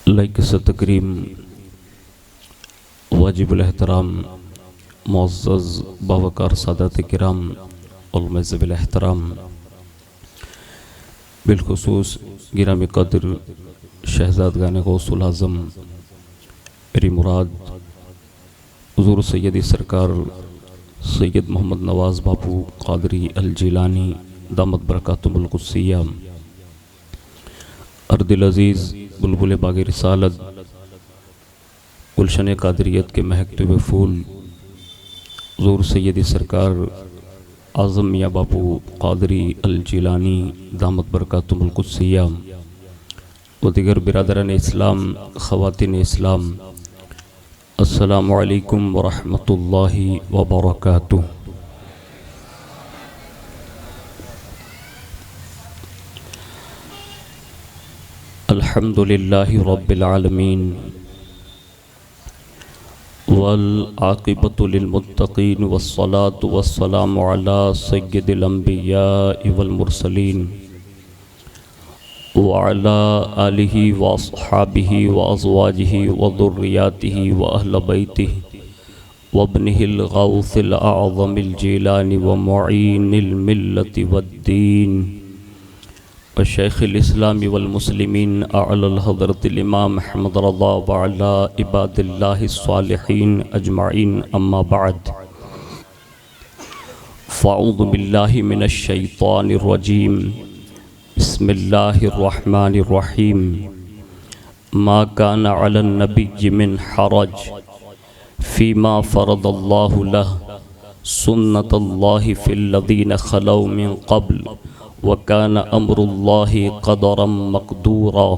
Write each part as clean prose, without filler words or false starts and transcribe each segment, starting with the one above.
Like से तकरीम वाजिबुल एहतराम मुअज़्ज़ज़ बावकार सादात किराम उलमज़बिल एहतराम बिलखुसूस गिरामी कदर शहज़ादगान गौसुल आज़म मेरी मुराद हुज़ूर सैयदी सरकार सैयद मोहम्मद नवाज़ बापू क़ादरी अल जिलानी दामत बरकातुहुल क़ुद्सिया अर्दिल अज़ीज़ बुलबुल बाग़ रिसालत गुलशन क़ादरियत के महकते हुए फूल हुज़ूर सैयदी सरकार आज़म मियाँ बापू क़ादरी अल जिलानी दामत बरकातुहुल क़ुद्सिया व दीगर बिरादरान इस्लाम ख़वातीन इस्लाम अस्सलामु अलैकुम व रहमतुल्लाहि व बरकातुहू। अल्हम्दुलिल्लाहि रब्बिल आलमीन वल आक़िबतु लिल मुत्तक़ीन वस्सलातु वस्सलामु अला सय्यिदिल अंबियाइ वल मुरसलीन व अला आलिहि व अस्हाबिहि व अज़वाजिहि व ज़ुर्रिय्यातिहि व अहले बैतिहि व इब्निहिल गौसिल आज़मिल जिलानी व मुईनिल मिल्लति वद्दीन व शेख़िल इस्लामी वल मुस्लिमीन अअलल हज़रतिल इमाम अहमद रज़ा व अला इबादिल्लाहिस सालिहीन अजमईन अम्मा बाद फ़अऊज़ु बिल्लाहि मिनश शैतानिर रजीम बिस्मिल्लाहिर्रहमानिर्रहीम मा काना अलन नबिय्यि मिन हरज फ़ीमा फ़रदल्लाहु लहु सुन्नतल्लाहि फ़िल्लज़ीना ख़लौ मिन क़ब्ल व काना अम्रुल्लाहि क़दरम मक़दूरा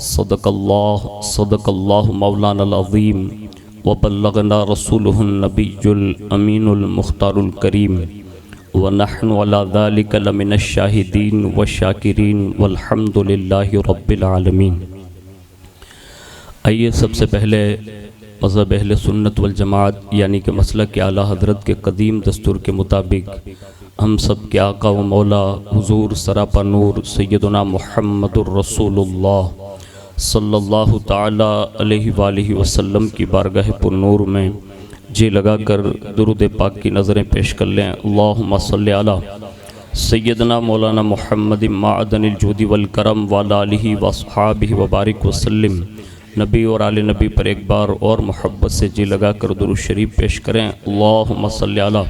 सदक़ल्लाहु मौलानल अज़ीम व बल्लगना रसूलुहुन नबियुल अमीनुल मुख्तारुल करीम व नहनु अला ज़ालिका लमिनश शाहिदीन व शाकिरीन वल्हम्दुलिल्लाहि रब्बिल आलमीन। आइए सबसे पहले मज़हब अहले सुन्नत वल जमात यानी कि मसलक आला हज़रत के कदीम दस्तूर के मुताबिक हम सब के आका व मौला हुज़ूर सरापा नूर सैयदना मुहम्मदुर रसूलुल्लाह सल्लल्लाहु ताला अलैहि वालिहि वसल्लम की बारगाह पुन्नूर में जी लगाकर दुरूद पाक की नज़रें पेश कर लें। अल्लाहुम्मा सल्लि अला सैयदना मौलाना मुहम्मद माअदनिल जूदी वल करम व अला आलिहि व अस्हाबिहि व बारिक वसल्लम। नबी और आले नबी पर एक बार और मोहब्बत से जी लगाकर दुरूद शरीफ पेश करें। अल्लाहुम्मा सल्लि अला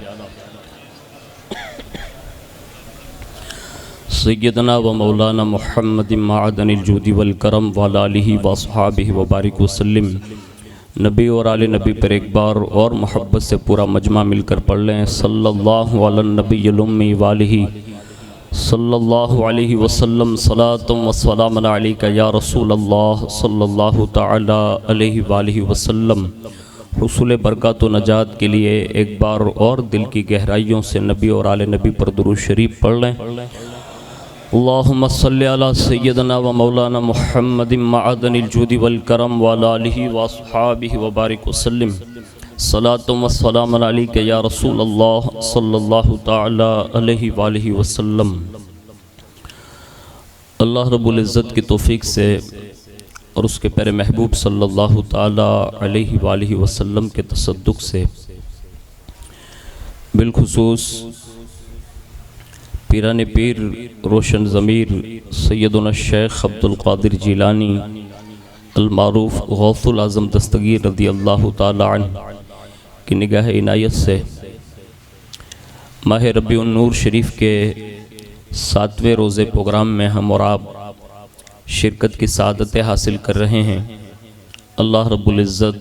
सैयदना व मौलाना मुहम्मद माअदनिल जूदी वल करम व अला आलिहि व अस्हाबिहि व बारिक वसल्लम। नबी और आले नबी पर एक बार और मोहब्बत से पूरा मजमा मिलकर पढ़ लें। सल्लल्लाहु अला नबिय्यिल उम्मी व आलिहि सल्लल्लाहु अलैहि वसल्लम सलातुम व सलामुन अलैका या रसूलल्लाह सल्लल्लाहु तआला अलैहि वालिहि वसल्लम। हुसूल बरकत व नजात के लिए एक बार और दिल की गहराइयों से नबी और आले नबी पर दुरूद शरीफ पढ़ लें। अल्लाहुम्मा सल्लि अला सय्यदना व मौलाना मुहम्मद माअदनिल जूदी वल करम व अला आलिहि व अस्हाबिहि व बारिक वसल्लम। सलातुम व सलामुन अलैका या रसूलल्लाह सल्लल्लाहु तआला अलैहि वालिहि वसल्लम। अल्लाह रब्बुल इज़्ज़त की तौफीक से और उसके प्यारे महबूब सल्लल्लाहु ताला अलैहि वालिहि वसल्लम के तसद्दुक़ से बिलखुसूस पीरान पीर रोशन ज़मीर सैयदना शेख अब्दुल क़ादिर जिलानी अल मारूफ गौसुल आज़म दस्तगीर रज़ी अल्लाह ताला अन्हु की निगाह इनायत से माह रबीउन नूर शरीफ के 7वें रोज़े प्रोग्राम में हम और आप शिरकत की सादतें हासिल कर रहे हैं। अल्लाह रब्बुल इज़्ज़त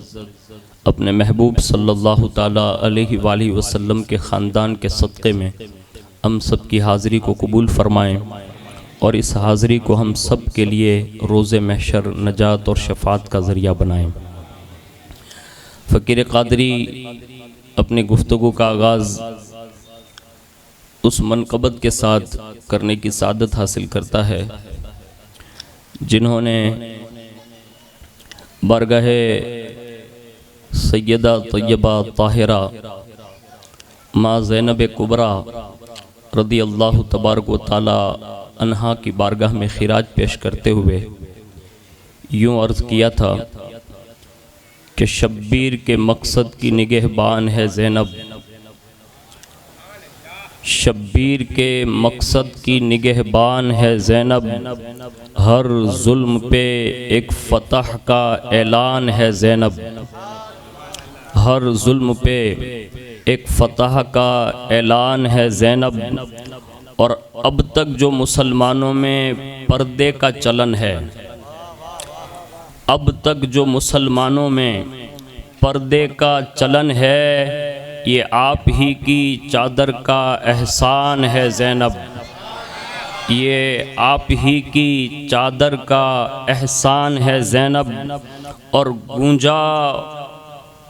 अपने महबूब सल्लल्लाहु ताला अलैहि वालिहि वसल्लम के ख़ानदान के सदक़े में हम सब की हाज़िरी को कबूल फ़रमाएँ और इस हाज़िरी को हम सब के लिए रोज़े महशर नजात और शफ़ात का ज़रिया बनाएँ। फ़कीर क़ादरी अपनी गुफ्तगू का आगाज़ उस मनक़बत के साथ करने की सादत हासिल करता है जिन्होंने बारगाहे सैयदा तय्यबा ताहिरा माँ ज़ैनब कुबरा रज़ी अल्लाह तबारक व तआला अन्हा की बारगाह में खिराज पेश करते हुए यूँ अर्ज़ किया था कि शब्बीर के मकसद की निगहबान है ज़ैनब, शब्बीर के मकसद की निगहबान है ज़ैनब, हर जुल्म पे एक फ़तह का ऐलान है ज़ैनब, हर जुल्म पे एक फ़तह का ऐलान है ज़ैनब। और अब तक जो मुसलमानों में पर्दे का चलन है, अब तक जो मुसलमानों में पर्दे का चलन है, ये आप ही की चादर का एहसान है ज़ैनब, ये आप ही की चादर का एहसान है ज़ैनब। और गूंजा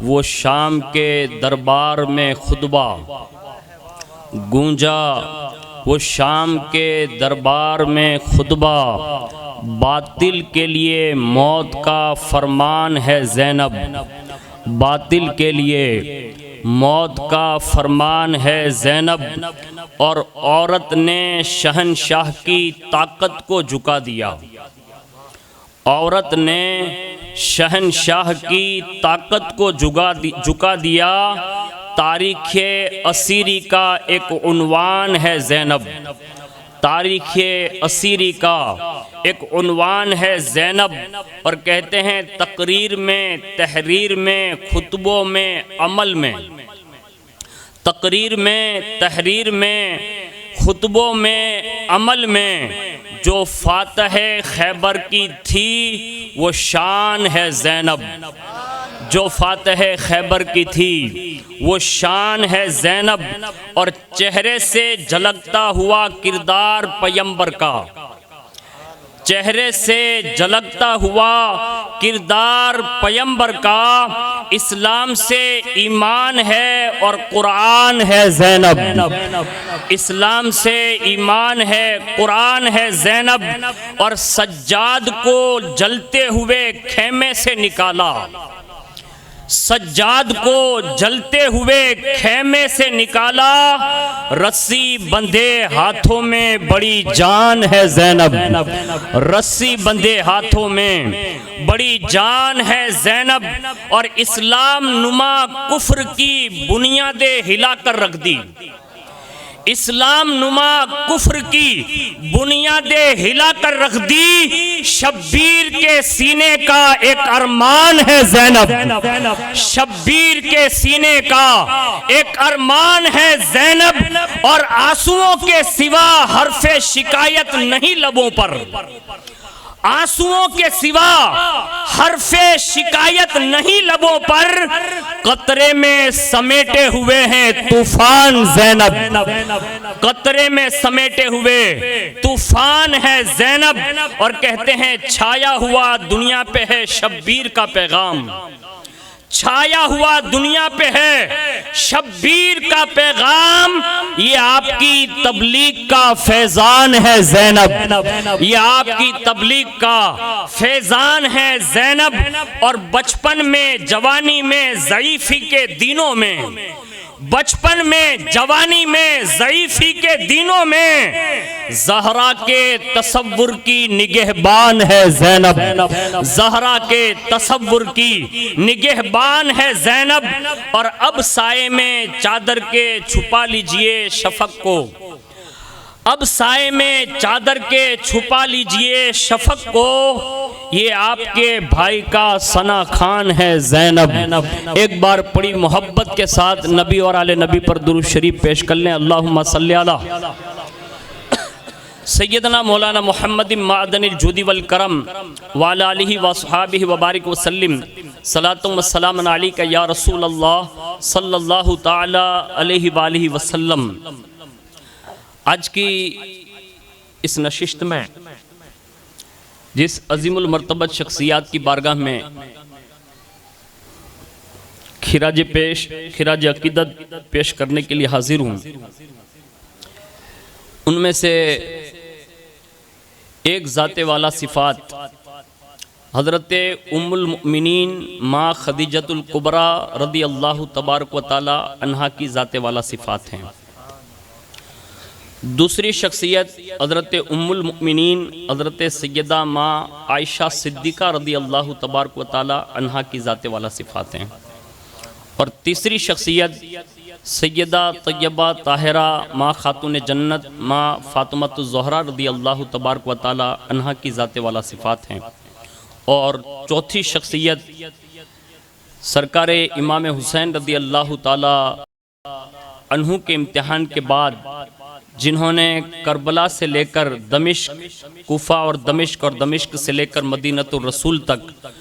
वो शाम के दरबार में खुतबा, गूंजा वो शाम के दरबार में खुतबा, बातिल के लिए मौत का फरमान है ज़ैनब, बातिल के लिए मौत का फरमान है ज़ैनब। और औरत ने शहनशाह की ताकत को झुका दिया, औरत ने शहनशाह की ताकत को झुका दिया। तारीख़ असीरी का एक उन्वान है ज़ैनब, तारीख़ असीरी का एक उन्वान है ज़ैनब। और कहते हैं तकरीर में, तहरीर में, खुतबों में, अमल में, तकरीर में, तहरीर में, खुतबों में, अमल में जो फातह खैबर की थी वो शान है ज़ैनब, जो फातह खैबर की थी वो शान है ज़ैनब। और चेहरे से झलकता हुआ किरदार पैगंबर का, चेहरे से झलकता हुआ किरदार पैगंबर का, इस्लाम से ईमान है और कुरान है ज़ैनब, इस्लाम से ईमान है, कुरान है ज़ैनब। और सज्जाद को जलते हुए खेमे से निकाला, सज्जाद को जलते हुए खेमे से निकाला, रस्सी बंधे हाथों में बड़ी जान है ज़ैनब, रस्सी बंधे हाथों में बड़ी जान है ज़ैनब। और इस्लाम नुमा कुफ्र की बुनियादें हिलाकर रख दी, इस्लाम नुमा कुफ्र की बुनियादें हिलाकर रख दी। शब्बीर के सीने का एक अरमान है ज़ैनब, शब्बीर के सीने का एक अरमान है ज़ैनब। और आंसुओं के सिवा हर्फ़े शिकायत नहीं लबों पर, आंसुओं के सिवा हर्फ़े शिकायत नहीं लबों पर, कतरे में समेटे हुए हैं तूफान ज़ैनब, कतरे में समेटे हुए तूफान है ज़ैनब। और कहते हैं छाया हुआ दुनिया पे है शब्बीर का पैगाम, छाया हुआ दुनिया पे है शब्बीर का पैगाम। ये आपकी तबलीग का फैजान है ज़ैनब, ये आपकी तबलीग का फैजान है ज़ैनब। और बचपन में, जवानी में, ज़ईफ़ी के दिनों में, बचपन में, जवानी में, ज़ईफ़ी के दिनों में ज़हरा के तसव्वुर की निगहबान है ज़ैनब, ज़हरा के तसव्वुर की निगहबान है ज़ैनब। और अब साए में चादर के छुपा लीजिए शफ़क़ को, अब साए में चादर के छुपा लीजिए शफ़क़ को, ये आपके भाई का सना खान है ज़ैनब। एक बार बड़ी मोहब्बत के साथ नबी और आले नबी पर दुरूद शरीफ पेश कर लें। अल्लाहुम्मा सल्ली अला सैयदना मौलाना मुहम्मद मादनिल जुदी वल करम व अला आलिहि व अस्हाबिहि व बारिक व सल्लिम सलातुम व सलामुन अलैका या रसूल अल्लाह सल्लल्लाहु तआला अलैहि व आलिहि व सल्लम। आज की इस नशिस्त में जिस अजीमुल मर्तबत शख्सियात की बारगाह में खिराज अकीदत पेश करने के लिए हाजिर हूँ, उनमें से एक ज़ाते वाला सिफ़ात हज़रत उम्मुल मुमिनीन माँ खदीजतुल कुबरा रदी अल्लाह तबारक व तआला अन्हा की ज़ाते वाला सिफ़ात हैं। दूसरी शख्सियत हज़रत उम्मुल मुमिनीन हज़रत सैयदा माँ आयशा सिद्दीक़ा रदी अल्लाह तबारक व तआला अन्हा की ज़ात वाला सिफ़ात हैं। और तीसरी शख्सियत सैयदा तय्यबा ताहिरा माँ खातून जन्नत माँ फ़ातिमातुज़ ज़हरा रदी अल्लाह तबारक व तआला अन्हा की ज़ात वाला सिफ़ात हैं। और चौथी शख्सियत सरकार इमाम हुसैन रदी अल्लाह ताला अन्हु के इम्तिहान के बाद जिन्होंने करबला से लेकर दमिश्क, कूफा और दमिश्क से लेकर मदीनतुर रसूल तक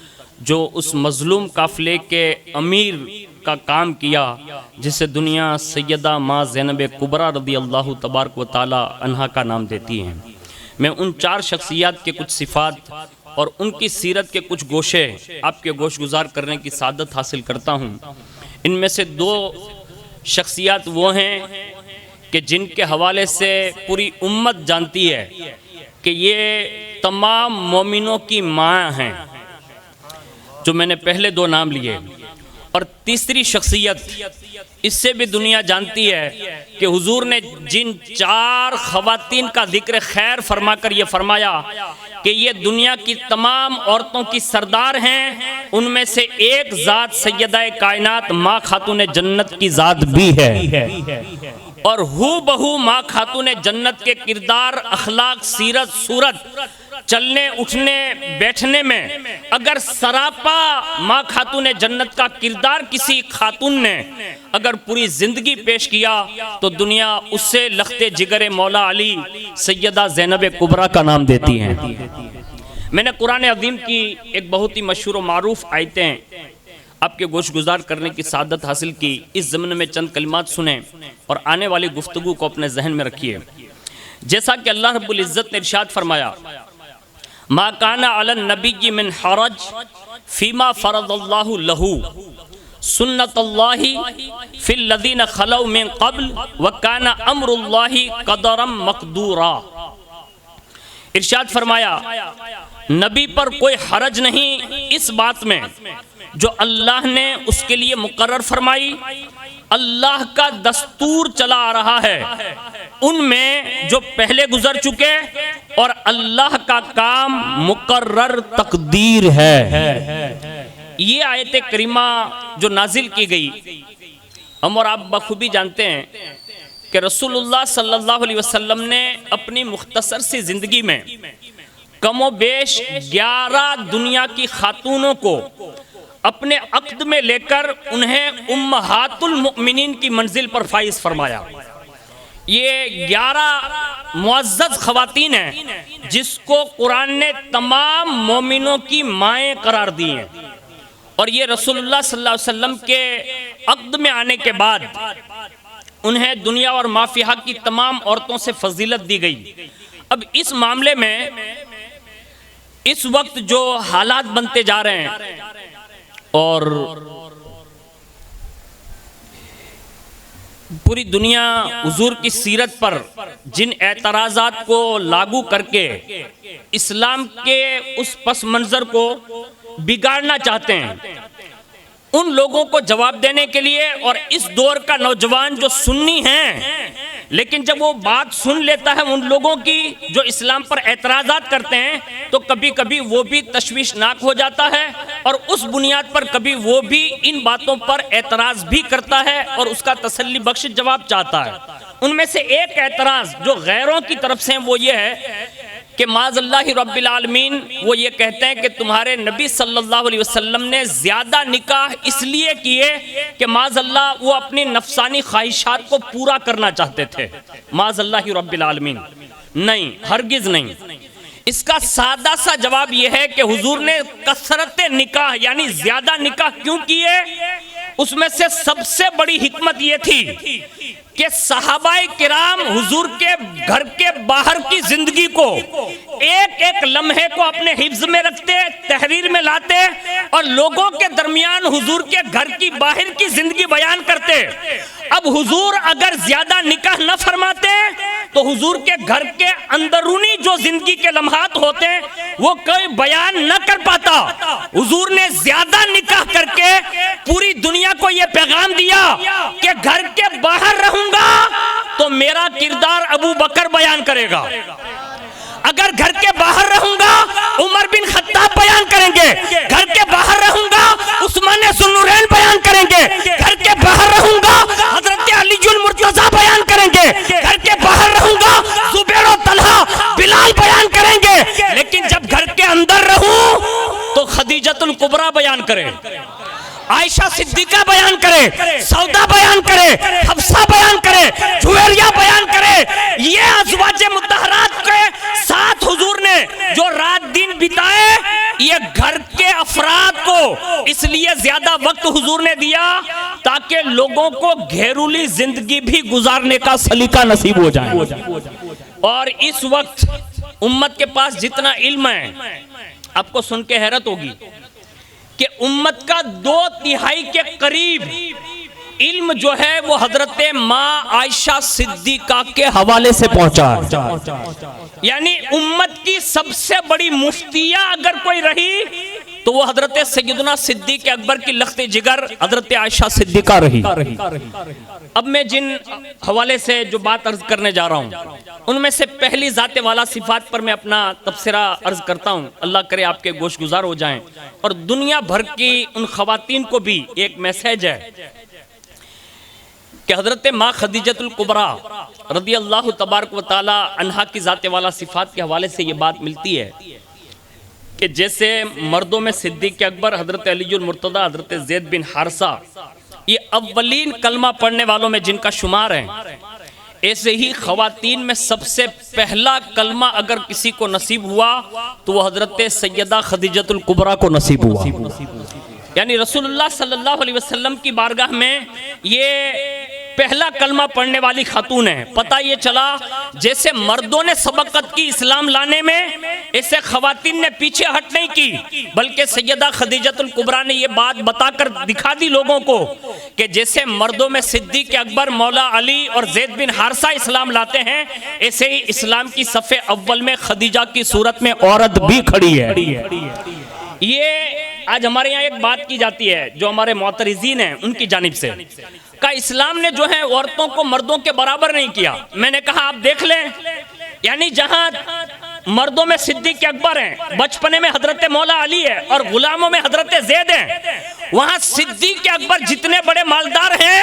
जो उस मज़लूम काफ़िले के अमीर का काम किया, जिसे दुनिया सैयदा माँ ज़ैनब कुबरा रदी अल्लाह तबारक व तआला अन्हा का नाम देती हैं। मैं उन चार शख्सियात के कुछ सिफ़ात और उनकी सीरत के कुछ गोशे आपके गोश गुजार करने की सादत हासिल करता हूँ। इनमें से दो शख्सियात वो हैं कि जिनके हवाले से पूरी उम्मत जानती है कि ये तमाम मोमिनों की माँ हैं, जो मैंने पहले दो नाम लिए। और तीसरी शख्सियत इससे भी दुनिया जानती है कि हुजूर ने जिन चार ख़वातीन का जिक्र खैर फरमाकर ये फरमाया कि ये दुनिया की तमाम औरतों की सरदार हैं, उनमें से एक ज़ात सैयदा कायनात माँ खातून जन्नत की ज़ात भी है। और हू बहू माँ खातून जन्नत के किरदार, अखलाक, सीरत, सूरत, चलने उठने बैठने में अगर सरापा माँ खातून जन्नत का किरदार किसी खातून ने अगर पूरी ज़िंदगी पेश किया तो दुनिया उससे लख्ते जिगरे मौला अली सैयदा ज़ैनब कुबरा का नाम देती हैं। मैंने कुरान अज़ीम की एक बहुत ही मशहूर व मारूफ आयतें आपके गोश गुजार करने की सादत हासिल की। इस ज़मन में चंद कलिमात सुने और आने वाली गुफ्तगू को अपने जहन में रखिए। जैसा कि अल्लाह रब्बुल इज़्ज़त ने इरशाद फरमाया, मा काना अलन नबी मिन हरज फीमा फरदल्लाहु लहू सुन्नतल्लाहि फिल लदीन खलौ मिन क़ब्ल व काना अम्रुल्लाहि क़दरम मक़दूरा। इरशाद फरमाया, नबी पर कोई हरज नहीं इस बात में जो अल्लाह ने उसके लिए मुकर्रर फरमाई। अल्लाह का दस्तूर चला आ रहा है उनमें जो पहले गुजर चुके, और अल्लाह का काम मुकर्रर तकदीर है। ये आयत करीमा जो नाजिल की गई, हम और आप बखूबी जानते हैं कि रसूलुल्लाह सल्लल्लाहु अलैहि वसल्लम ने अपनी मुख्तसर सी ज़िंदगी में कमो बेश 11 दुनिया की खातूनों को अपने अक़्द में लेकर उन्हें उम्महातुल मुमिनीन की मंजिल पर फाइज फरमाया। ये 11 मुअज़्ज़ज़ ख़वातीन हैं जिसको कुरान ने तमाम मोमिनों की माएँ करार दी हैं। और ये रसूलुल्लाह सल्लल्लाहु अलैहि वसल्लम के अक़्द में आने के बाद उन्हें दुनिया और माफिया की तमाम औरतों से फजीलत दी गई। अब इस मामले में इस वक्त जो हालात बनते जा रहे हैं और पूरी दुनिया हुजूर की सीरत पर जिन एतराज़ात को लागू करके इस्लाम के उस पस मंज़र को बिगाड़ना चाहते हैं, उन लोगों को जवाब देने के लिए, और इस दौर का नौजवान जो सुन्नी हैं लेकिन जब वो बात सुन लेता है उन लोगों की जो इस्लाम पर एतराज़ात करते हैं, तो कभी कभी वो भी तशवीशनाक हो जाता है और उस बुनियाद पर कभी वो भी इन बातों पर एतराज़ भी करता है और उसका तसल्ली बख्श जवाब चाहता है। उनमें से एक एतराज़ जो गैरों की तरफ से वो ये है कि माज़ल्लाहि रब्बिल आलमीन, वो ये कहते हैं कि तुम्हारे नबी सल्लल्लाहु अलैहि वसल्लम ने ज़्यादा निकाह इसलिए किए कि माज़ल्लाह वो अपनी नफसानी ख्वाहिशात को पूरा करना चाहते थे। माज़ल्लाहि रब्बिल आलमीन, नहीं, हरगिज़ नहीं। इसका सादा सा जवाब यह है कि हुजूर ने कसरत निकाह यानी ज़्यादा निकाह क्यों किए। उसमें से सबसे बड़ी हिकमत ये थी कि सहाबाए किराम हुजूर के घर के बाहर की जिंदगी को एक एक लम्हे को अपने हिफ्ज में रखते, तहरीर में लाते और लोगों के दरमियान हुजूर के घर की बाहर की जिंदगी बयान करते। अब हुजूर अगर ज्यादा निकाह न फरमाते तो हुजूर के घर के अंदरूनी जो जिंदगी के लम्हात होते वो कोई बयान न कर पाता। हुजूर ने ज्यादा निकाह करके पूरी दुनिया को यह पैगाम दिया कि घर के बाहर रहूंगा तो मेरा किरदार अबू बकर बयान करेगा, अगर घर के बाहर रहूंगा उमर बिन खत्ताब बयान करेंगे, घर के बाहर रहूंगा उस्मान ज़ुन्नुरैन बयान करेंगे, घर के बाहर रहूंगा हजरत अली जुल मुर्तज़ा बयान करेंगे, घर के बाहर रहूंगा ज़ुबैर और तलहा बिलाल बयान करेंगे। लेकिन जब घर के अंदर रहूं तो खदीजतुल कुबरा बयान करे, आयशा सिद्दीका बयान करे, सौदा बयान करे, हफ्सा बयान करे, जुवेरिया बयान करे। ये अज़वाजे मुत्तहरात के साथ हुजूर ने जो रात दिन बिताए, ये घर के अफराद को इसलिए ज्यादा वक्त हुजूर ने दिया ताकि लोगों को घरेलू जिंदगी भी गुजारने का सलीका नसीब हो जाए। और इस वक्त उम्मत के पास जितना इल्म है, आपको सुन के हैरत होगी कि उम्मत का 2/3 के करीब इल्म जो है वो हजरत माँ आयशा सिद्दीका के हवाले से पहुंचा है। यानी उम्मत की सबसे बड़ी मुफ्तिया अगर कोई रही तो वो हजरत सैयदना सिद्दीक अकबर की लख्त जिगर हजरत आयशा सिद्दीका रही। अब मैं जिन हवाले से जो बात अर्ज करने जा रहा हूँ उनमें से पहली ज़ाते वाला सिफात पर मैं अपना तबसरा अर्ज करता हूँ। अल्लाह करे आपके गोश गुजार हो जाएं और दुनिया भर की उन खवातीन को भी एक मैसेज है कि हजरत माँ खदीजतुल कुबरा रदी अल्लाह तबारक व तआला अन्हा की ज़ाते वाला सिफात के हवाले से ये बात मिलती है कि जैसे मर्दों में सिद्दीक अकबर, हजरत अलीजुल मुर्तज़ा, हजरत ज़ैद बिन हारसा ये अव्वलीन कलमा पढ़ने वालों में जिनका शुमार है, ऐसे ही खवातीन में सबसे पहला कलमा अगर किसी को नसीब हुआ तो वह हजरत सैयदा खदीजतुल कुबरा को नसीब हुआ। यानी रसूलुल्लाह सल्लल्लाहु अलैहि वसल्लम की बारगाह में ये पहला कलमा पढ़ने वाली खातून है। पता ये चला जैसे मर्दों ने सबकत की इस्लाम लाने में, ऐसे खवातीन ने पीछे हट नहीं की, बल्कि सैयदा खदीजतुल कुबरा ने ये बात बताकर दिखा दी लोगों को कि जैसे मर्दों में सिद्दीक अकबर, मौला अली और ज़ैद बिन हारसा इस्लाम लाते हैं, ऐसे ही इस्लाम की सफ़े अव्वल में खदीजा की सूरत में औरत भी खड़ी है। ये आज हमारे यहाँ एक बात की जाती है जो हमारे मुअतरिज़ीन हैं उनकी जानिब से का इस्लाम ने जो है औरतों को मर्दों के बराबर नहीं किया। मैंने कहा आप देख लें, यानी जहां मर्दों में सिद्दीक अकबर हैं, बचपने में हजरत मौला अली है और गुलामों में हजरत ज़ैद हैं, वहां सिद्दीक अकबर जितने बड़े मालदार हैं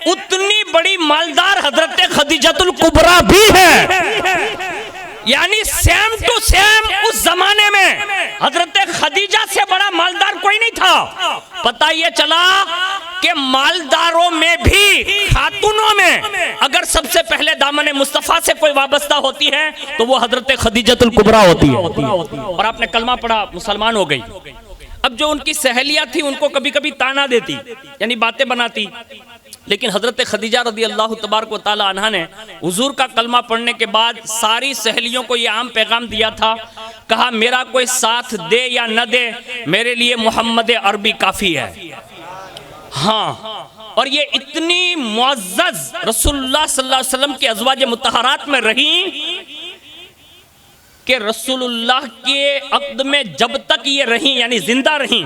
उतनी बड़ी मालदार हजरत खदीजतुल कुबरा भी है। यानी सेम टू सेम उस जमाने में हजरत खदीजा से बड़ा मालदार कोई नहीं था। पता ये चला कि मालदारों में भी, खातूनों में अगर सबसे पहले दामन मुस्तफा से कोई वाबस्ता होती है तो वो हजरत खदीजतुल कुबरा होती है। और आपने कलमा पढ़ा, मुसलमान हो गई। अब जो उनकी सहेलियां थी उनको कभी कभी ताना देती, यानी बातें बनाती, लेकिन हजरत खदीजा रदी अल्लाह तबारक व तआला अन्हा ने हुजूर का कलमा पढ़ने के बाद सारी सहेलियों को यह आम पैगाम दिया था, कहा मेरा कोई साथ दे या न दे, मेरे लिए मोहम्मद अरबी काफ़ी है। हाँ, और ये इतनी मुअज़्ज़ज़ रसूलुल्लाह सल्लल्लाहु अलैहि वसल्लम के अज़वाज मुत्तहरात में रही कि रसूलुल्लाह के अक़्द में जब तक ये रही, यानी जिंदा रही,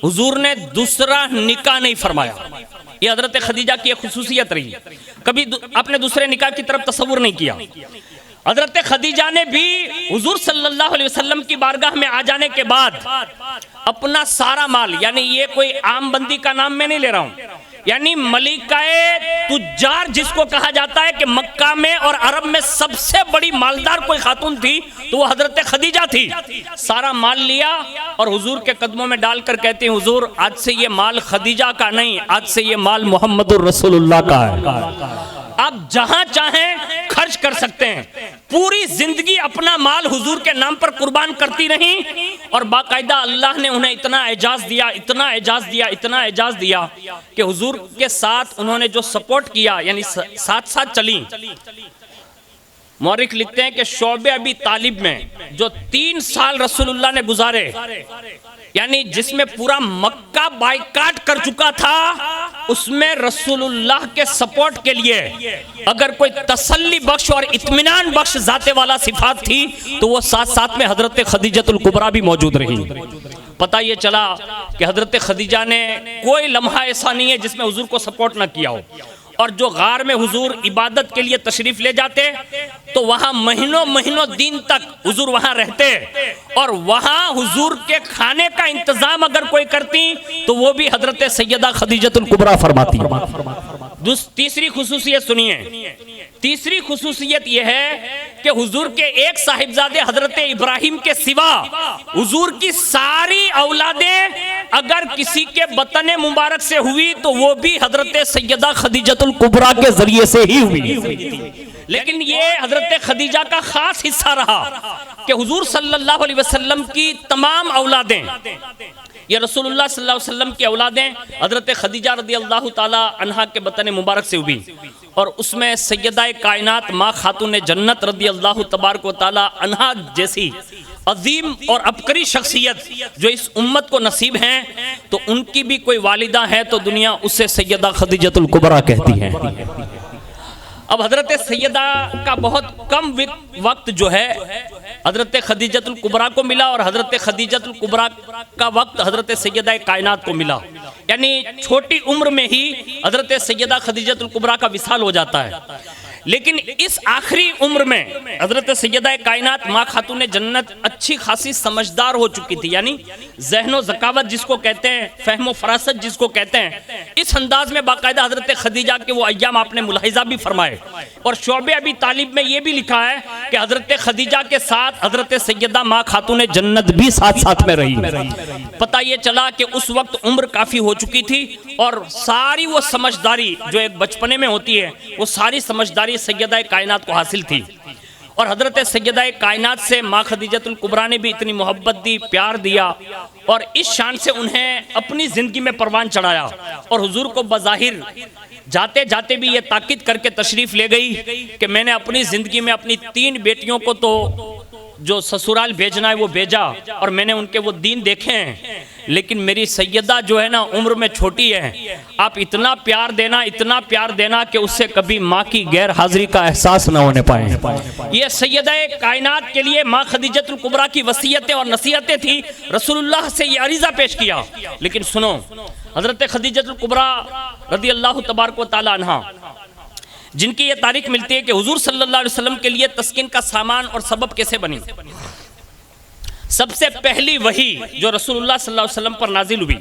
हुजूर ने दूसरा निकाह नहीं फरमाया। ये हजरत खदीजा की एक खुसूसियत रही, कभी अपने दूसरे निकाह की तरफ तसव्वुर नहीं किया। हजरत खदीजा ने भी हुजूर सल्लल्लाहु अलैहि वसल्लम की बारगाह में आ जाने के बाद अपना सारा माल, यानी ये कोई आम बंदी का नाम मैं नहीं ले रहा हूँ, यानी मलिकाए तुज्जार जिसको कहा जाता है कि मक्का में और अरब में सबसे बड़ी मालदार कोई खातून थी तो वो हजरत खदीजा थी। सारा माल लिया और हुजूर के कदमों में डालकर कहते हैं हुजूर आज से ये माल खदीजा का नहीं, आज से ये माल मोहम्मदुर रसूलुल्लाह का है। आप जहां चाहें खर्च कर सकते हैं। पूरी जिंदगी अपना माल हुजूर के नाम पर कुर्बान करती रही और बाकायदा अल्लाह ने उन्हें इतना एजाज दिया, इतना एजाज दिया, इतना एजाज दिया कि हुजूर के साथ उन्होंने जो सपोर्ट किया, यानी साथ साथ चली। मौरिख लिखते हैं कि शोबे अबी तालिब में जो 3 साल रसूलुल्लाह ने गुजारे, यानी जिसमें पूरा मक्का बायकाट कर चुका था, उसमें रसूलुल्लाह के सपोर्ट के लिए अगर कोई तसल्ली बख्श और इत्मीनान बख्श जाते वाला सिफात थी तो वो साथ साथ में हजरत खदीजतुल कुबरा भी मौजूद रही। पता ये चला कि हजरत खदीजा ने कोई लम्हा ऐसा नहीं है जिसमें हुजूर को सपोर्ट ना किया हो। और जो गार में हुजूर इबादत के लिए तशरीफ ले जाते तो वहां महीनों महीनों दिन तक हुजूर वहां रहते और वहां हुजूर के खाने का इंतजाम अगर कोई करती तो वो भी हजरत सैयदा खदीजतुल कुबरा फरमाती। तीसरी खुसूसियत सुनिए, तीसरी खुसूसियत यह है कि हुजूर के एक साहिबजादे हजरत इब्राहिम के सिवा हुजूर की सारी औलादें अगर किसी के बतन मुबारक से हुई तो वो भी हजरत सैयदा खदीजतुल कुबरा के जरिए से ही हुई। लेकिन ये हजरत खदीजा का खास हिस्सा रहा कि हुजूर सल्लल्लाहु अलैहि वसल्लम की तमाम औलादें, ये रसूलुल्लाह सल्लल्लाहु अलैहि वसल्लम की औलादें हजरत खदीजा रदी अल्लाह ताला अन्हा के बतन मुबारक से हुई और उसमें सैयदा कायनात माँ खातून जन्नत रदी अल्लाह तबारक व ताला अन्हा जैसी अजीम और अबकरी शख्सियत जो इस उम्मत को नसीब हैं, तो उनकी भी कोई वालिदा है तो दुनिया उससे सैयदा खदीजतुल कुबरा कहती है। अब हजरत सैयदा का बहुत कम वक्त जो है हजरत खदीजतुल कुबरा को मिला और हजरत खदीजतुल कुबरा का वक्त हजरत सैयदा कायनात को मिला, यानी छोटी उम्र में ही हजरत सैयदा खदीजतुल कुबरा का विसाल हो जाता है। लेकिन इस आखिरी उम्र में हजरत सैयदा कायनात माँ खातून जन्नत अच्छी खासी समझदार हो चुकी थी, यानी ज़हनो ज़कावत जिसको कहते हैं, फहमो फरासत जिसको कहते हैं, इस अंदाज में बाकायदा हजरत खदीजा के वो अय्याम आपने मुलाहिजा भी फरमाए। और शोबे अभी तालिब में ये भी लिखा है कि हजरत खदीजा के साथ हजरत सैयदा माँ खातून जन्नत भी साथ साथ में रही। पता ये चला कि उस वक्त उम्र काफ़ी हो चुकी थी और सारी वो समझदारी जो एक बचपने में होती है वो सारी समझदारी सैयदा कायनात को हासिल थी। और हजरत सैयदा कायनात से माँ खदीजतुल कुबरा ने भी इतनी मोहब्बत दी, प्यार दिया और इस शान से उन्हें अपनी ज़िंदगी में परवान चढ़ाया और हुजूर को बज़ाहिर जाते जाते भी ये ताकीद करके तशरीफ़ ले गई कि मैंने अपनी ज़िंदगी में अपनी 3 बेटियों को तो जो ससुराल भेजना है वो भेजा और मैंने उनके वो दीन देखे हैं, लेकिन मेरी सैयदा जो है ना उम्र में छोटी है, आप इतना प्यार देना कि उससे कभी माँ की गैर हाजिरी का एहसास न होने पाए। ये सैयदा कायनात के लिए माँ खदीजतुल कुबरा की वसीयतें और नसीहतें थी। रसूलुल्लाह से ये अरीज़ा पेश किया। लेकिन सुनो, हजरत खदीजतुल कुबरा रदी अल्लाह तबारक व तआला अन्हा जिनकी ये तारीख मिलती है कि हुजूर सल्लल्लाहु अलैहि वसल्लम के लिए तस्कीन का सामान और सबब कैसे बनी। सबसे पहली वही जो रसूलुल्लाह सल्लल्लाहु अलैहि वसल्लम पर नाजिल हुई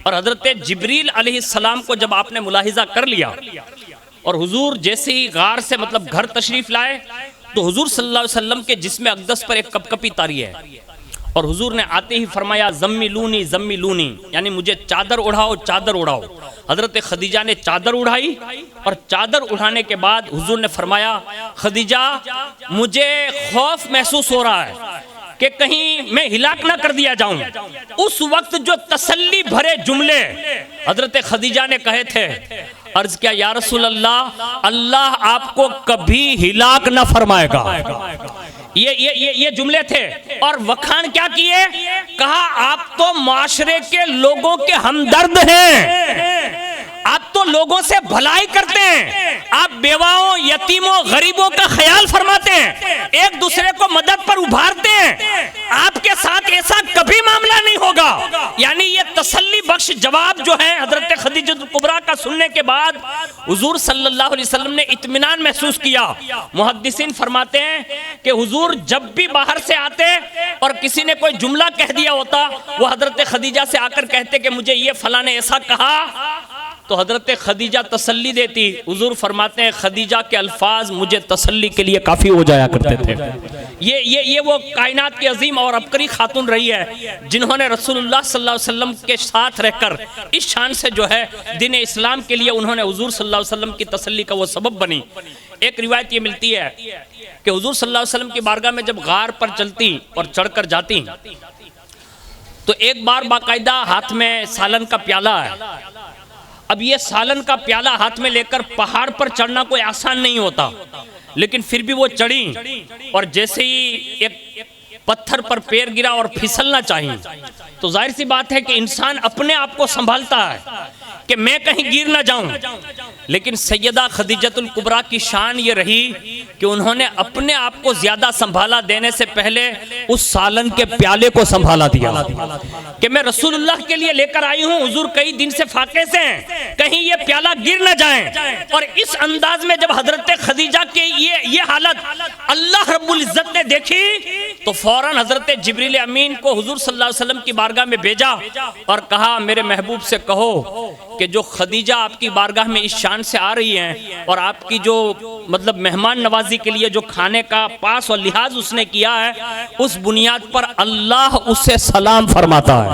और हजरत जिब्रील अलैहिस्सलाम को जब आपने मुलाहिजा कर लिया और हुजूर जैसे ही गार से मतलब घर तशरीफ लाए तो हुजूर सल्लल्लाहु अलैहि वसल्लम के जिस्म अक़दस पर एक कपकपी तारी है और हुजूर ने आते ही फरमाया ज़म्मिलूनी ज़म्मिलूनी, यानी मुझे चादर उड़ाओ चादर उड़ाओ। हजरत खदीजा ने चादर उड़ाई और चादर उड़ाने के बाद हुजूर ने फरमाया, खदीजा मुझे खौफ महसूस हो रहा है कि कहीं मैं हिलाक ना कर दिया जाऊं। उस वक्त जो तसल्ली भरे जुमले हजरत खदीजा ने कहे थे, अर्ज किया या रसूल अल्लाह, अल्लाह आपको कभी हिलाक ना फरमाएगा। ये जुमले थे और वखान क्या किए, कहा आप तो माशरे के लोगों के हमदर्द हैं, आप तो लोगों से भलाई करते हैं, आप बेवाओं यतीमों गरीबों का ख्याल फरमाते हैं, एक दूसरे को मदद पर उभारते हैं, आपके साथ ऐसा कभी मामला नहीं होगा। यानी ये तसल्ली बख्श जवाब जो है हजरत खदीजतुल कुबरा का सुनने के बाद हुजूर सल्लल्लाहु अलैहि वसल्लम ने इत्मीनान महसूस किया। मुहद्दिसीन फरमाते हैं कि हुजूर जब भी बाहर से आते और किसी ने कोई जुमला कह दिया होता वो हजरत खदीजा से आकर कहते कि मुझे ये फला ने ऐसा कहा, तो हजरत खदीजा तसल्ली देती। हुजूर फरमाते हैं खदीजा के अल्फाज मुझे तसल्ली के लिए काफ़ी हो जाया करते थे। ये वो कायनात की अजीम और अबकरी खातून रही है जिन्होंने रसूलुल्लाह सल्लल्लाहु अलैहि वसल्लम के साथ रहकर इस शान से जो है दीन इस्लाम के लिए उन्होंने हुजूर सल्लल्लाहु अलैहि वसल्लम की तसल्ली का वो सबब बनी। एक रिवायत ये मिलती है कि हुजूर सल्लल्लाहु अलैहि वसल्लम की बारगाह में जब गार पर चलती और चढ़कर जाती तो एक बार बाकायदा हाथ में सालन का प्याला है। अब ये सालन का प्याला हाथ में लेकर पहाड़ पर चढ़ना कोई आसान नहीं होता, लेकिन फिर भी वो चढ़ी और जैसे ही एक पत्थर पर पैर गिरा और फिसलना चाहिए तो जाहिर सी बात है कि इंसान अपने आप को संभालता है कि मैं कहीं गिर ना जाऊं। लेकिन सैयदा खदीजतुल कुबरा की शान ये रही कि उन्होंने अपने आप को ज्यादा संभाला देने से पहले उस सालन के प्याले को संभाला दिया कि मैं रसूलुल्लाह के लिए लेकर आई हूं, हुजूर कई दिन से फाके से हैं, कहीं ये प्याला गिर न जाए। और इस अंदाज में जब हजरत खदीजा के ये हालत अल्लाह रब्बुल इज्जत ने देखी तो फौरन हजरत जिब्रील अमीन को हुजूर सल्लल्लाहु अलैहि वसल्लम की बारगाह में भेजा और कहा मेरे महबूब से कहो कि जो खदीजा आपकी बारगाह में इस शान से आ रही हैं और आपकी जो मतलब मेहमान नवाजी के लिए जो खाने का पास और लिहाज उसने किया है, उस बुनियाद पर अल्लाह उससे सलाम फरमाता है।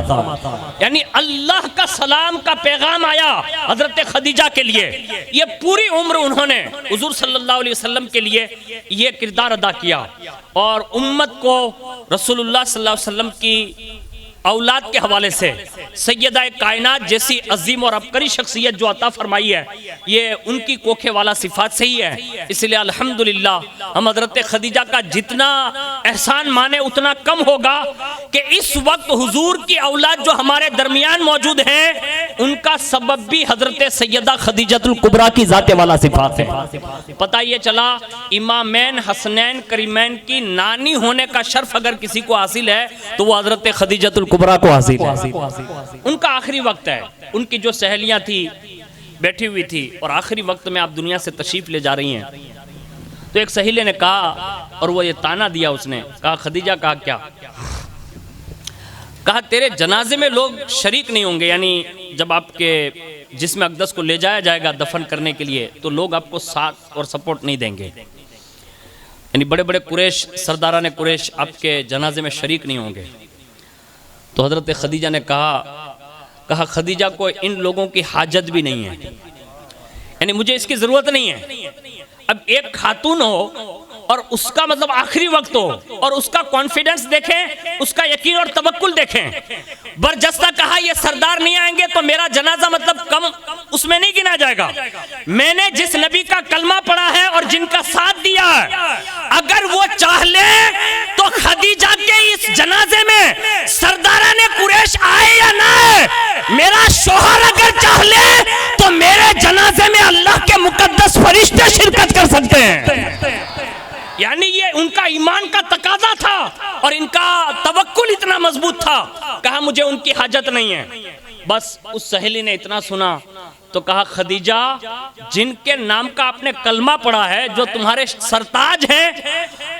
यानी अल्लाह का सलाम का पैगाम आया हजरत खदीजा के लिए। ये पूरी उम्र उन्होंने हुजूर सल्लल्लाहु अलैहि वसल्लम के लिए ये किरदार अदा किया और उम्मत को रसूलुल्लाह सल्लल्लाहु अलैहि वसल्लम की औलाद के हवाले से सैयदा कायनात जैसी अजीम और अबकरी शख्सियत जो अता फरमाई है, ये उनकी कोखे वाला सिफात से ही है। इसलिए अल्हम्दुलिल्लाह हम हजरत खदीजा का जितना एहसान माने उतना कम होगा कि इस वक्त हुजूर की औलाद जो हमारे दरमियान मौजूद हैं उनका सबब भी हजरत सैयदा खदीजतुल कुबरा की जाते वाला सिफात है। पता ये चला इमामैन हसनैन करीमैन की नानी होने का शर्फ अगर किसी को हासिल है तो वो हजरत खदीजतुल कुबरा को हासिल है। उनका आखिरी वक्त है, उनकी जो सहेलियां थी बैठी हुई थी और आखिरी वक्त में आप दुनिया से तशरीफ ले जा रही हैं, तो एक सहेली ने कहा और वो ये ताना दिया, उसने कहा खदीजा, कहा क्या? कहा तेरे जनाजे में लोग शरीक नहीं होंगे, यानी जब आपके जिस्म अक़दस को ले जाया जाएगा दफन करने के लिए तो लोग आपको साथ और सपोर्ट नहीं देंगे, यानी बड़े बड़े कुरैश सरदारान कुरैश आपके जनाजे में शरीक नहीं होंगे। तो हजरत खदीजा ने कहा खदीजा को इन लोगों की हाजत भी नहीं है, यानी मुझे इसकी ज़रूरत नहीं है। अब एक खातून हो और उसका मतलब आखिरी वक्त हो और उसका कॉन्फिडेंस देखें, उसका यकीन और तवक्कुल देखें। बरजस्ता कहा ये सरदार नहीं आएंगे तो मेरा जनाजा मतलब कम उसमें नहीं गिना जाएगा। मैंने जिस नबी का कलमा पढ़ा है और जिनका साथ दिया है, अगर वो चाह ले तो खदीजा के इस जनाजे में सरदाराने कुरैश आए या ना आए, मेरा शोहर अगर चाह ले तो मेरे जनाजे में अल्लाह के मुकद्दस फरिश्ते शिरकत कर सकते हैं। यानी ये उनका ईमान का तकाजा था और इनका तवक्कुल इतना मजबूत था। कहा मुझे उनकी हाजत नहीं है। बस उस सहेली ने इतना सुना तो कहा खदीजा, जिनके नाम का आपने कलमा पढ़ा है, जो तुम्हारे सरताज हैं,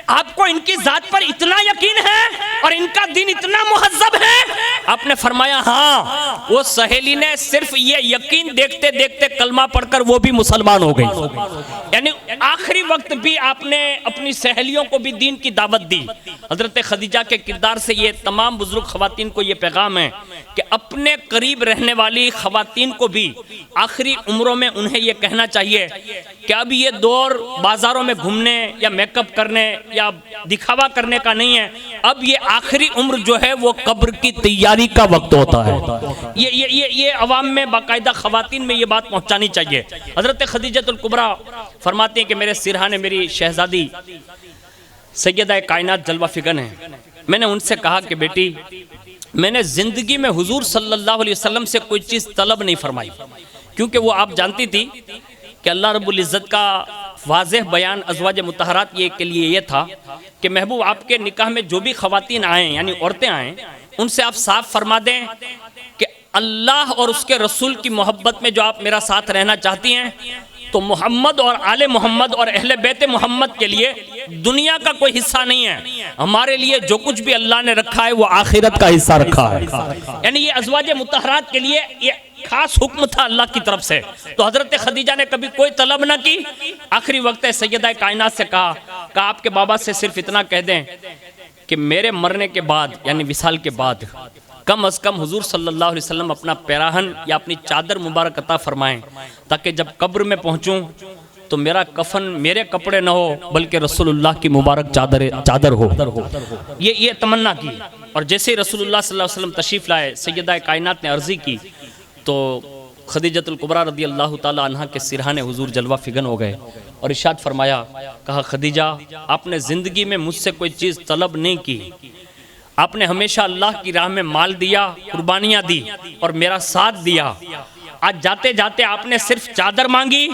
आपको इनकी जात पर इतना यकीन है और इनका दिन इतना मुहज्जब है? आपने फरमाया हाँ। वो सहेली ने सिर्फ ये यकीन देखते देखते कलमा पढ़कर वो भी मुसलमान हो गई। यानी आखिरी वक्त भी आपने अपनी सहेलियों को भी दीन की दावत दी। हजरत खदीजा के किरदार से ये तमाम बुजुर्ग खवातीन को ये पैगाम है कि अपने करीब रहने वाली खवातीन को भी आखिरी उम्रों में उन्हें यह कहना चाहिए कि अब ये दौर बाजारों में घूमने या मेकअप करने या दिखावा करने का नहीं है। अब ये आखिरी उम्र जो है वो कब्र की तैयारी का वक्त होता है। ये अवाम में बाकायदा खवातीन में ये बात पहुंचानी चाहिए। हजरत खदीजतुल कुबरा फरमाते हैं कि मेरे सिरहाने मेरी शहजादी सैयदा कायनात जलवा फिगन है। मैंने उनसे कहा कि बेटी, मैंने जिंदगी में हुजूर सल्लल्लाहु अलैहि वसल्लम से कोई चीज़ तलब नहीं फरमाई, क्योंकि वो आप जानती थी कि अल्लाह रब्बुल इज़्ज़त का वाज़ेह बयान अज़वाज मुतहरात ये के लिए ये था कि महबूब आपके निकाह में जो भी ख़वातीन आएँ यानी औरतें आएँ, उनसे आप साफ फरमा दें कि अल्लाह और उसके रसूल की मोहब्बत में जो आप मेरा साथ रहना चाहती हैं तो मोहम्मद और आले मोहम्मद और अहले बैत मोहम्मद के लिए दुनिया का कोई हिस्सा नहीं है। हमारे लिए जो कुछ भी अल्लाह ने रखा है वो आखिरत का हिस्सा रखा है। यानी ये अज़वाज मुतहरात के लिए ये खास हुक्म था अल्लाह की तरफ से। तो हजरत खदीजा ने कभी कोई तलब ना की। आखिरी वक्त है सैयदा कायनात से कहा आपके बाबा से सिर्फ इतना कह दें कि मेरे मरने के बाद यानी विसाल के बाद कम अज़ कम हुजूर सल्लल्लाहु अलैहि वसल्लम अपना पैराहन या अपनी चादर मुबारक अता फरमाएं, ताकि जब कब्र में पहुंचूं तो मेरा कफन मेरे कपड़े न हो बल्कि रसूलुल्लाह की मुबारक चादर हो। ये तमन्ना की। और जैसे ही रसूलुल्लाह सल्लल्लाहु अलैहि वसल्लम तशरीफ़ लाए, सैयदा कायनात ने अर्ज़ी की तो खदीजतुल कुबरा रदी अल्लाह ताला अन्हा के सिरहाने हुजूर जलवा फिगन हो गए और इरशाद फरमाया, कहा खदीजा, आपने ज़िंदगी में मुझसे कोई चीज़ तलब नहीं की, आपने हमेशा अल्लाह की राह में माल दिया, कुर्बानियाँ दी और मेरा साथ दिया। आज जाते जाते आपने सिर्फ चादर मांगी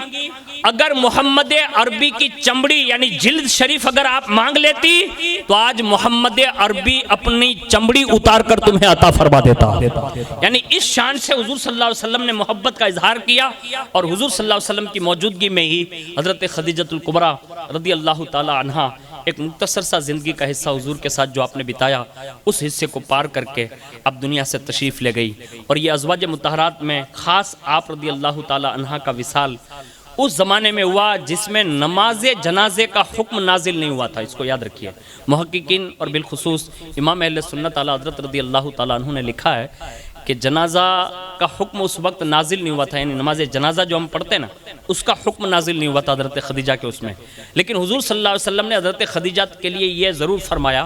अगर मोहम्मद अरबी की चमड़ी यानी जिल्द शरीफ अगर आप मांग लेती तो आज मोहम्मद अरबी अपनी चमड़ी उतार कर तुम्हें अता फरमा देता। यानी इस शान से हुजूर सल्लल्लाहु अलैहि वसल्लम ने मोहब्बत का इजहार किया और हुजूर सल्लल्लाहु अलैहि वसल्लम की मौजूदगी में ही हजरत खदीजतुल कुबरा रदी अल्लाह ताला अन्हा एक मुख्तसर सा ज़िंदगी का हिस्सा हुजूर के साथ जो आपने बिताया, उस हिस्से को पार करके अब दुनिया से तशरीफ़ ले गई। और ये अज़वाज मुतहरात में ख़ास आप रदी अल्लाह ताला अन्हा का विसाल उस ज़माने में हुआ जिसमें नमाज जनाजे का हुक्म नाजिल नहीं हुआ था। इसको याद रखिए। मुहक्किकीन और बिलखुसूस इमाम अहले सुन्नत आला हज़रत रदी अल्लाह ताला अन्हु ने लिखा है कि जनाजा का हुक्म उस वक्त नाजिल नहीं हुआ था, यानी नमाज जनाजा जो हम पढ़ते हैं ना, उसका हुक्म नाजिल नहीं हुआ था हज़रत खदीजा के उसमें। लेकिन हुजूर सल्लल्लाहु अलैहि वसल्लम ने हज़रत खदीजा के लिए ये ज़रूर फरमाया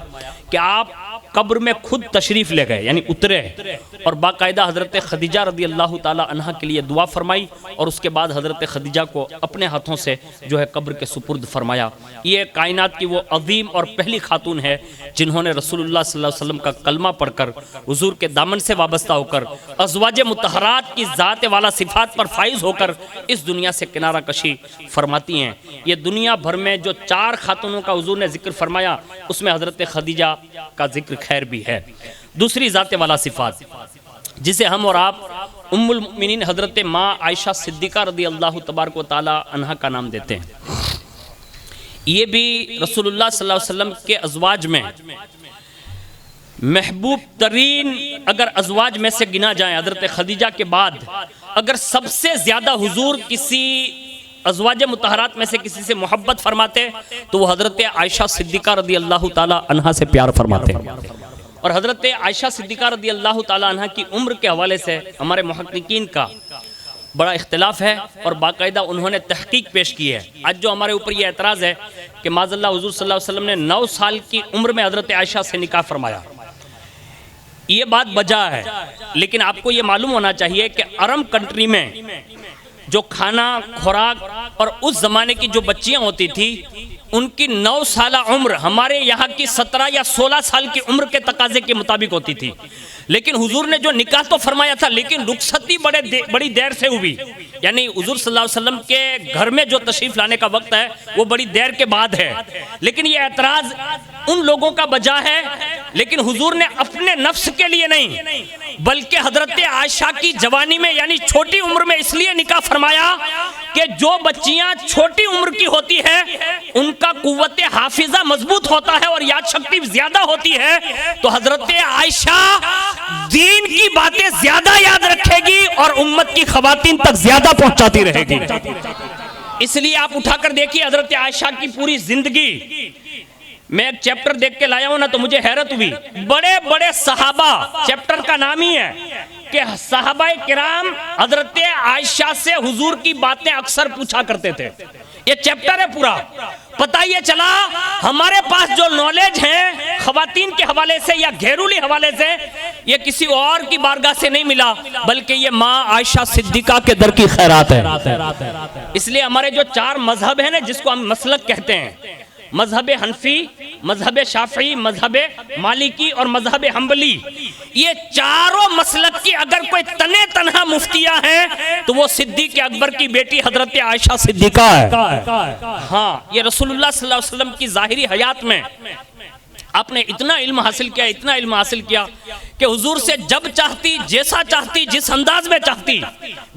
कि आप कब्र में खुद तशरीफ़ ले गए, यानी उतरे और बाकायदा हज़रत खदीजा रदी अल्लाह ताला अन्हा के लिए दुआ फरमाई और उसके बाद हज़रत खदीजा को अपने हाथों से जो है कब्र के सुपुर्द फरमाया। ये कायनात की वो अजीम और पहली खातून है जिन्होंने रसूलुल्लाह सल्लल्लाहु अलैहि वसल्लम का कलमा पढ़कर हुजूर के दामन से वाबस्ता होकर अज़वाज मुतहरात की ज़ात वाला सिफात पर फाइज होकर इस दुनिया से किनारा कशी फरमाती हैं। ये दुनिया भर में जो 4 खातूनों का हुजूर ने जिक्र फरमाया उसमें हज़रत खदीजा का जिक्र खैर भी है। दूसरी ज़ात वाला सिफात जिसे हम और आप उम्मुल मुमिनीन हज़रत माँ आयशा सिद्दीक़ा रदी अल्लाह तबारक व तआला अन्हा का नाम देते हैं। ये भी रसूलुल्लाह सल्लल्लाहु अलैहि वसल्लम के अज़वाज में महबूब तरीन अगर अज़वाज में से गिना जाए हज़रत खदीजा के बाद, अगर सबसे ज़्यादा हुजूर किसी अज़वाज मुतहरात में से किसी से मोहब्बत फरमाते तो वो हज़रत आयशा सिद्दीक़ा रदी अल्लाह ताला अन्हा से प्यार फरमाते। और हज़रत आयशा सिद्दीक़ा रदी अल्लाह ताला अन्हा की उम्र के हवाले से हमारे मुहक्किकीन का बड़ा इख्तिलाफ है और बाकायदा उन्होंने तहकीक पेश की है। आज जो हमारे ऊपर ये एतराज़ है कि माज़अल्लाह हुजूर सल्लल्लाहु अलैहि वसल्लम ने 9 साल की उम्र में हज़रत आयशा से निकाह फरमाया, ये बात बजा है। लेकिन आपको ये मालूम होना चाहिए कि अरब कंट्री में जो खाना खुराक और उस ज़माने की जो बच्चियां होती थी उनकी 9 साल उम्र हमारे यहाँ की 17 या 16 साल की उम्र के तकाजे के मुताबिक होती थी। लेकिन हुजूर ने जो निकाह तो फरमाया था लेकिन रुखसती बड़ी देर से हुई, यानी हुजूर सल्लल्लाहु अलैहि वसल्लम के घर में जो तशरीफ़ लाने का वक्त है वो बड़ी देर के बाद है। लेकिन ये एतराज़ उन लोगों का बजा है, लेकिन हुजूर ने अपने नफ्स के लिए नहीं बल्कि हज़रत आयशा की जवानी में यानी छोटी उम्र में इसलिए निकाह फरमाया कि जो बच्चियां छोटी उम्र की होती है उनका कुव्वत हाफिजा मजबूत होता है और याद शक्ति ज्यादा होती है, तो हज़रत आयशा दीन की बातें ज्यादा याद रखेगी और उम्मत की खवातीन तक ज्यादा पहुंचाती रहेगी। इसलिए आप उठाकर देखिए हज़रत आयशा की पूरी जिंदगी। मैं एक चैप्टर देख के लाया हूं ना तो मुझे हैरत हुई। बड़े बड़े सहाबा, चैप्टर का नाम ही है कि सहाबा किराम हज़रत आयशा से हुजूर की बातें अक्सर पूछा करते थे। ये चैप्टर है पूरा। पता ये चला हमारे पास जो नॉलेज है खवातीन के हवाले से या घरेलू हवाले से, ये किसी और की बारगाह से नहीं मिला बल्कि ये माँ आयशा सिद्दीक़ा के दर की खैरात है। इसलिए हमारे जो 4 मजहब है ना जिसको हम मसलक कहते हैं, मजहब हनफी, मजहब शाफी, मजहब मालिकी और मजहब हम्बली, ये चारों मसलक की अगर कोई तने तनहा मुफ्तिया है तो वो सिद्दीक़ अकबर की बेटी हज़रत आयशा सिद्दीक़ा है। हाँ, ये रसूलुल्लाह सल्लल्लाहु अलैहि वसल्लम की ज़ाहिरी हयात में आपने इतना इल्म हासिल किया, इतना इल्म हासिल किया कि हुजूर से जब चाहती, जैसा चाहती, जिस अंदाज में चाहती,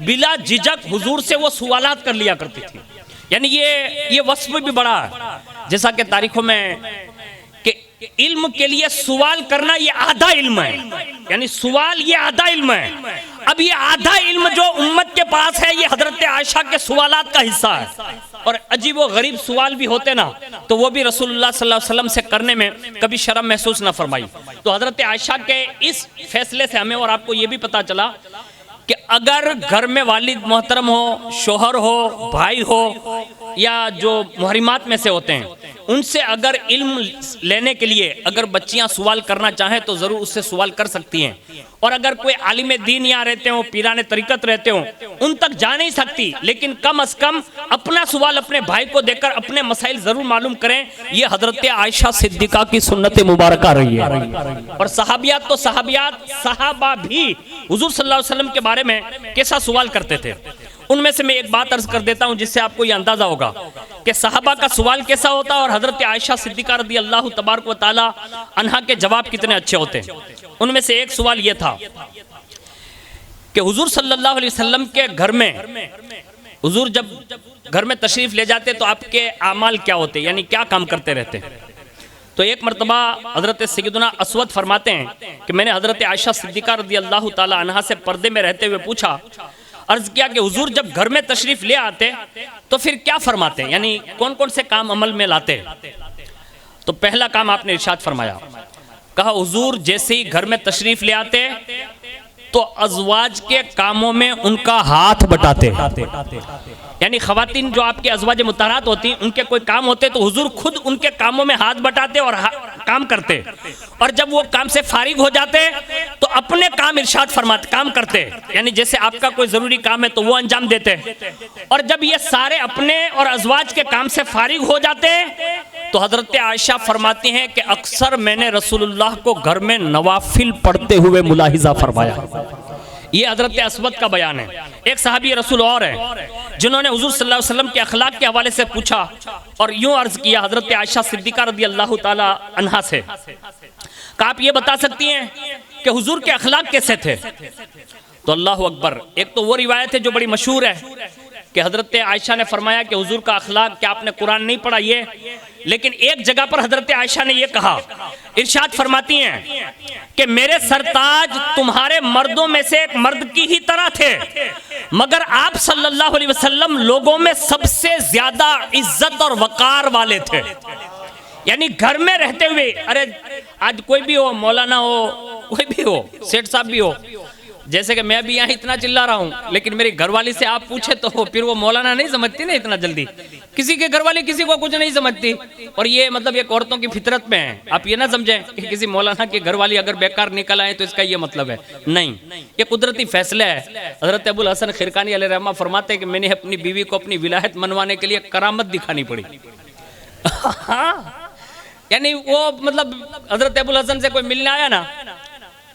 बिला झिझक हुजूर से वो सवालात कर लिया करती थी। यानी ये वस्फ भी बड़ा है, जैसा कि तारीखों में कि इल्म के लिए सवाल करना ये आधा इल्म है, यानी सवाल ये आधा इल्म है। अब ये आधा इल्म जो उम्मत के पास है ये हज़रत आयशा के सवालात का हिस्सा है। और अजीब व गरीब सवाल भी होते ना तो वो भी रसूलुल्लाह सल्लल्लाहु अलैहि वसल्लम से करने में कभी शर्म महसूस ना फरमाई। तो हज़रत आयशा के इस फैसले से हमें और आपको ये भी पता चला कि अगर घर में वालिद मोहतरम हो, शोहर हो, भाई हो या जो मुहरिमात में से होते हैं उनसे अगर इल्म लेने के लिए अगर बच्चियां सवाल करना चाहें तो ज़रूर उससे सवाल कर सकती हैं। और अगर कोई आलिम दीन यहाँ रहते हो, पीराने तरीक़त रहते हो, उन तक जा नहीं सकती, लेकिन कम अज़ कम अपना सवाल अपने भाई को देकर अपने मसाइल ज़रूर मालूम करें। ये हज़रत आयशा सिद्दीक़ा की सुन्नत मुबारक रही है। और सहाबियात तो सहाबियात, सहाबा भी हुज़ूर सल्लल्लाहु अलैहि वसल्लम के बारे में कैसा सवाल करते थे। उनमें से मैं एक बात अर्ज कर देता हूं जिससे आपको यह अंदाजा होगा कि सहाबा का सवाल कैसा होता है और हजरत आयशा सिद्दीका रदी अल्लाह तबारक व तआला अन्हा के जवाब कितने अच्छे होते हैं। उनमें से एक सवाल यह था कि हुजूर सल्लल्लाहु अलैहि वसल्लम के घर में, हुजूर जब घर में तशरीफ ले जाते तो आपके आमाल क्या होते, यानी क्या काम करते रहते। तो एक मरतबा हजरत सैयदना असवद फरमाते हैं कि मैंने हजरत आयशा सिद्दीका रदी अल्लाह ताला अन्हा से पर्दे में रहते हुए पूछा, अर्ज किया कि हुजूर जब घर में तशरीफ ले आते तो फिर क्या फरमाते, यानी कौन कौन से काम अमल में लाते। तो पहला काम आपने इरशाद फरमाया, कहा हुजूर जैसे ही घर में तशरीफ ले आते तो अज़वाज के कामों में उनका हाथ बटाते, यानी खवातीन जो आपके अज़वाज मुतहरात होती उनके कोई काम होते तो हुजूर खुद उनके कामों में हाथ बटाते और काम करते, और जब वो काम से फारिग हो जाते तो अपने काम इरशाद फरमाते, काम करते, यानी जैसे आपका कोई ज़रूरी काम है तो वो अंजाम देते, और जब ये सारे अपने और अज़वाज के काम से फारिग हो जाते तो हज़रत आयशा फरमाती हैं कि अक्सर मैंने रसूलुल्लाह को घर में नवाफिल पढ़ते हुए मुलाहिजा फरमाया। ये हज़रत असवद का बयान है। एक सहाबी रसूल और है जिन्होंने हुजूर सल्लल्लाहु अलैहि वसल्लम के अखलाक के हवाले से पूछा और यूं अर्ज किया हज़रत आयशा सिद्दीका रदी अल्लाह ताला अन्हा से, कि आप ये बता सकती हैं कि हुजूर के अखलाक कैसे थे। तो अल्लाह अकबर, एक तो वो रिवायत है जो बड़ी मशहूर है कि हज़रत आयशा ने फरमाया कि हुजूर का अखलाक, क्या आपने कुरान नहीं पढ़ा ये, लेकिन एक जगह पर हज़रत आयशा ने ये कहा, इरशाद फरमाती हैं कि मेरे सरताज तुम्हारे मर्दों में से एक मर्द की ही तरह थे, मगर आप सल्लल्लाहु अलैहि वसल्लम लोगों में सबसे ज्यादा इज्जत और वकार वाले थे। यानी घर में रहते हुए, अरे आज कोई भी हो, मौलाना हो, कोई भी हो, सेठ साहब भी हो, जैसे कि मैं भी यहाँ इतना चिल्ला रहा हूँ, लेकिन मेरी घरवाली से आप पूछे तो फिर वो मौलाना नहीं समझती ना इतना जल्दी, किसी के घरवाली किसी को कुछ नहीं समझती, और ये मतलब एक औरतों की फितरत में है। आप ये ना समझें कि किसी मौलाना की घरवाली अगर बेकार निकल आए तो इसका ये मतलब है, नहीं, ये कुदरती फैसला है। हजरत अबुल हसन खिरकानी अलैहि रहमा फरमाते हैं कि मैंने अपनी बीवी को अपनी विलायत मनवाने के लिए करामत दिखानी पड़ी। यानी वो मतलब हजरत अबुल हसन से कोई मिलने आया ना,